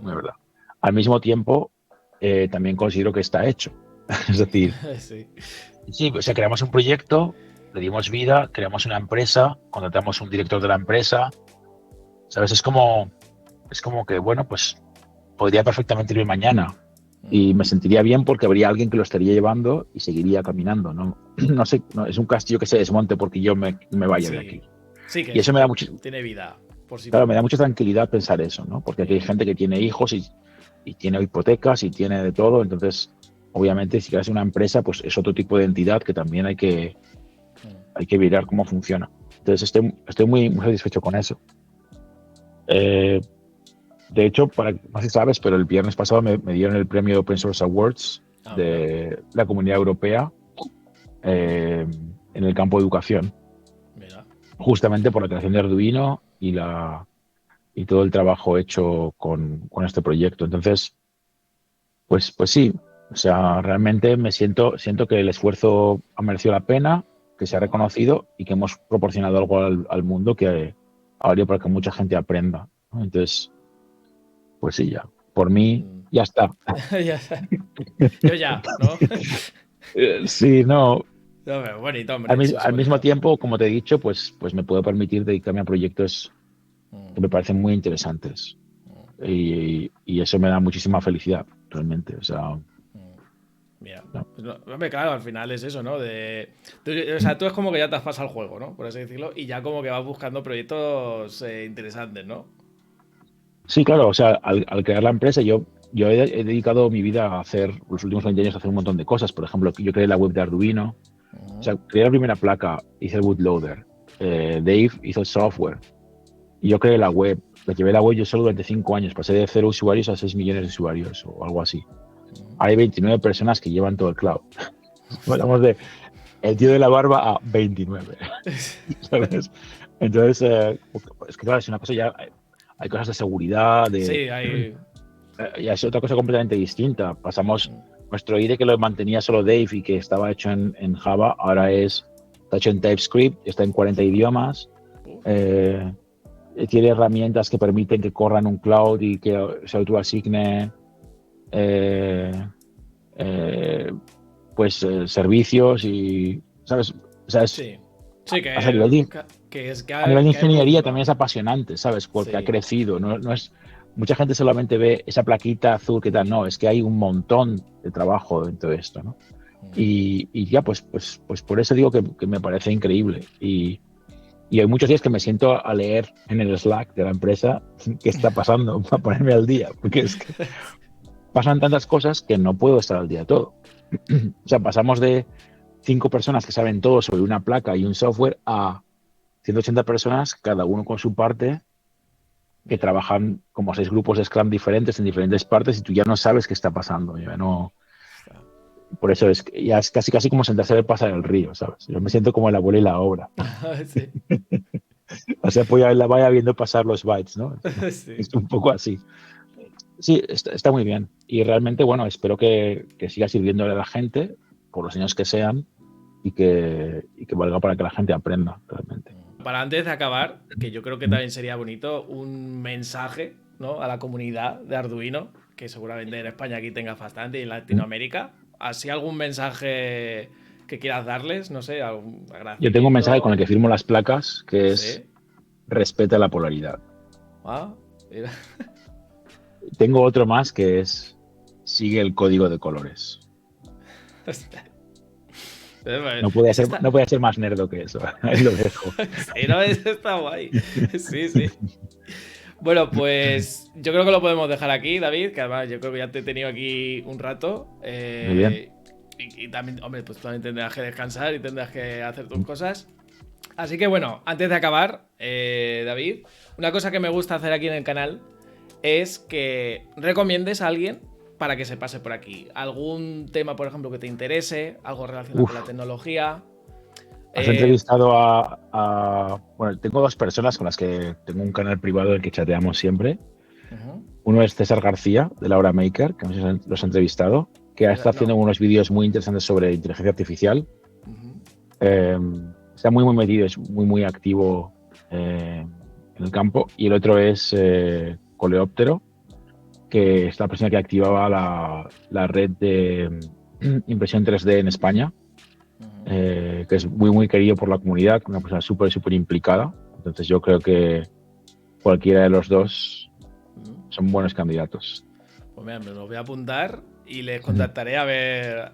La verdad. Al mismo tiempo, también considero que está hecho. Es decir, Sí. sí, o sea, creamos un proyecto, le dimos vida, creamos una empresa, contratamos un director de la empresa, ¿sabes? Es como que, bueno, pues podría perfectamente irme mañana y me sentiría bien porque habría alguien que lo estaría llevando y seguiría caminando, ¿no? No sé, no, es un castillo que se desmonte porque yo me vaya de aquí. Sí, Y eso me da mucho, tiene vida por sí claro, mismo. me da mucha tranquilidad pensar eso, ¿no? Porque aquí hay gente que tiene hijos y tiene hipotecas y tiene de todo, entonces, obviamente, si creas una empresa, pues es otro tipo de entidad que también hay que mirar cómo funciona. Entonces, estoy muy satisfecho con eso. De hecho, no sé si sabes, pero el viernes pasado me dieron el premio Open Source Awards Mira. de la Comunidad Europea en el campo de educación, Mira. justamente por la creación de Arduino y todo el trabajo hecho con este proyecto. Entonces, pues sí, o sea, realmente siento que el esfuerzo ha merecido la pena, que se ha reconocido y que hemos proporcionado algo al mundo que ha valido para que mucha gente aprenda, ¿no? Entonces, pues sí, ya. Por mí, ya está. Ya, yo ya, ¿no? Sí, no. No, pero bonito, hombre, sí, es Al mismo bonito. tiempo, como te he dicho, pues me puedo permitir dedicarme a proyectos que me parecen muy interesantes. Y eso me da muchísima felicidad, realmente. O sea, Mira, no. pues hombre, claro, al final es eso, ¿no? O sea, tú es como que ya te has pasado el juego, ¿no? Por así decirlo, y ya como que vas buscando proyectos interesantes, ¿no? Sí, claro, o sea, al crear la empresa, yo he dedicado mi vida a hacer, los últimos 20 años, a hacer un montón de cosas. Por ejemplo, yo creé la web de Arduino, o sea, creé la primera placa, hice el bootloader, Dave hizo el software, y yo creé la web. La llevé la web yo solo durante 5 años, pasé de 0 usuarios a 6 millones de usuarios o algo así. Hay 29 personas que llevan todo el cloud. Hablamos de el tío de la barba a 29, ¿sabes? Entonces, es que claro, es una cosa ya, hay cosas de seguridad, Sí, hay. ya es otra cosa completamente distinta. Pasamos nuestro IDE que lo mantenía solo Dave y que estaba hecho en Java, ahora está hecho en TypeScript, está en 40 idiomas, eh, tiene herramientas que permiten que corra en un cloud y que se autoasigne eh, eh, servicios y, ¿sabes? O sea, Sí. Sí, a nivel a nivel de que ha ingeniería también es evolucionado. apasionante, ¿sabes? Porque ha Sí. crecido. No es, mucha gente solamente ve esa plaquita azul que tal. No, es que hay un montón de trabajo dentro de esto, ¿no? Y ya, pues por eso digo que me parece increíble. Y hay muchos días que me siento a leer en el Slack de la empresa qué está pasando para ponerme al día, porque es que pasan tantas cosas que no puedo estar al día de todo. O sea, pasamos de 5 personas que saben todo sobre una placa y un software a 180 personas, cada uno con su parte, que Mira. trabajan como 6 grupos de Scrum diferentes en diferentes partes y tú ya no sabes qué está pasando. Ya no, por eso ya es casi como sentarse a ver pasar el río, ¿sabes? Yo me siento como el abuelo y la obra. Sí. O sea, pues ya la vaya viendo pasar los bytes, ¿no? Sí. Es un poco así. Sí, está muy bien. Y realmente, bueno, espero que siga sirviéndole a la gente por los años que sean y que valga para que la gente aprenda realmente. Para antes de acabar, que yo creo que también sería bonito un mensaje, ¿no? A la comunidad de Arduino, que seguramente en España aquí tengas bastante y en Latinoamérica. ¿Así algún mensaje que quieras darles? No sé, algún Yo tengo un mensaje agradecimiento. con el que firmo las placas, que es Sí. respeta la polaridad. Ah, mira. Tengo otro más que es sigue el código de colores. Ese está. No puede ser más nerdo que eso. Ahí lo dejo. Sí, no, ese está guay. Sí, sí. Bueno, pues yo creo que lo podemos dejar aquí, David, que además yo creo que ya te he tenido aquí un rato. Muy bien. Y también, hombre, pues tú también tendrás que descansar y tendrás que hacer tus cosas. Así que bueno, antes de acabar, David, una cosa que me gusta hacer aquí en el canal es que recomiendes a alguien para que se pase por aquí. Algún tema, por ejemplo, que te interese, algo relacionado con la Uf, tecnología. has Eh, entrevistado bueno, tengo dos personas con las que tengo un canal privado en el que chateamos siempre. ujú. Uno es César García, de Laura Maker, que los ha entrevistado, que está haciendo No. unos vídeos muy interesantes sobre inteligencia artificial. Ujú. Eh, Está muy metido, es muy activo en el campo. Y el otro es Coleóptero, que es la persona que activaba la red de impresión 3D en España, Ujú. que es muy querido por la comunidad, una persona súper implicada. Entonces yo creo que cualquiera de los dos Ujú. son buenos candidatos. Pues mira, me los voy a apuntar y les Ujú. contactaré a ver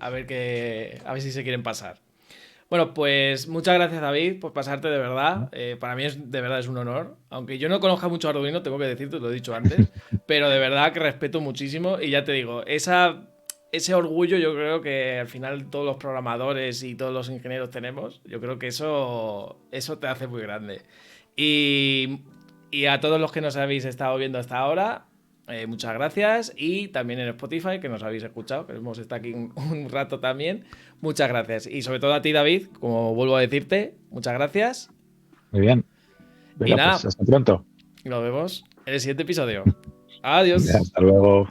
si se quieren pasar. Bueno, pues muchas gracias, David, por pasarte de verdad. Para mí de verdad es un honor. Aunque yo no conozca mucho Arduino, tengo que decirte, lo he dicho antes, pero de verdad que respeto muchísimo y ya te digo, ese orgullo yo creo que al final todos los programadores y todos los ingenieros tenemos. Yo creo que eso te hace muy grande. Y, y a todos los que nos habéis estado viendo hasta ahora, muchas gracias. Y también en Spotify, que nos habéis escuchado, que hemos estado aquí un rato también. Muchas gracias. Y sobre todo a ti, David, como vuelvo a decirte, muchas gracias. Muy bien. Y Venga, pues nada, hasta pronto. nos vemos en el siguiente episodio. Adiós. Hasta luego.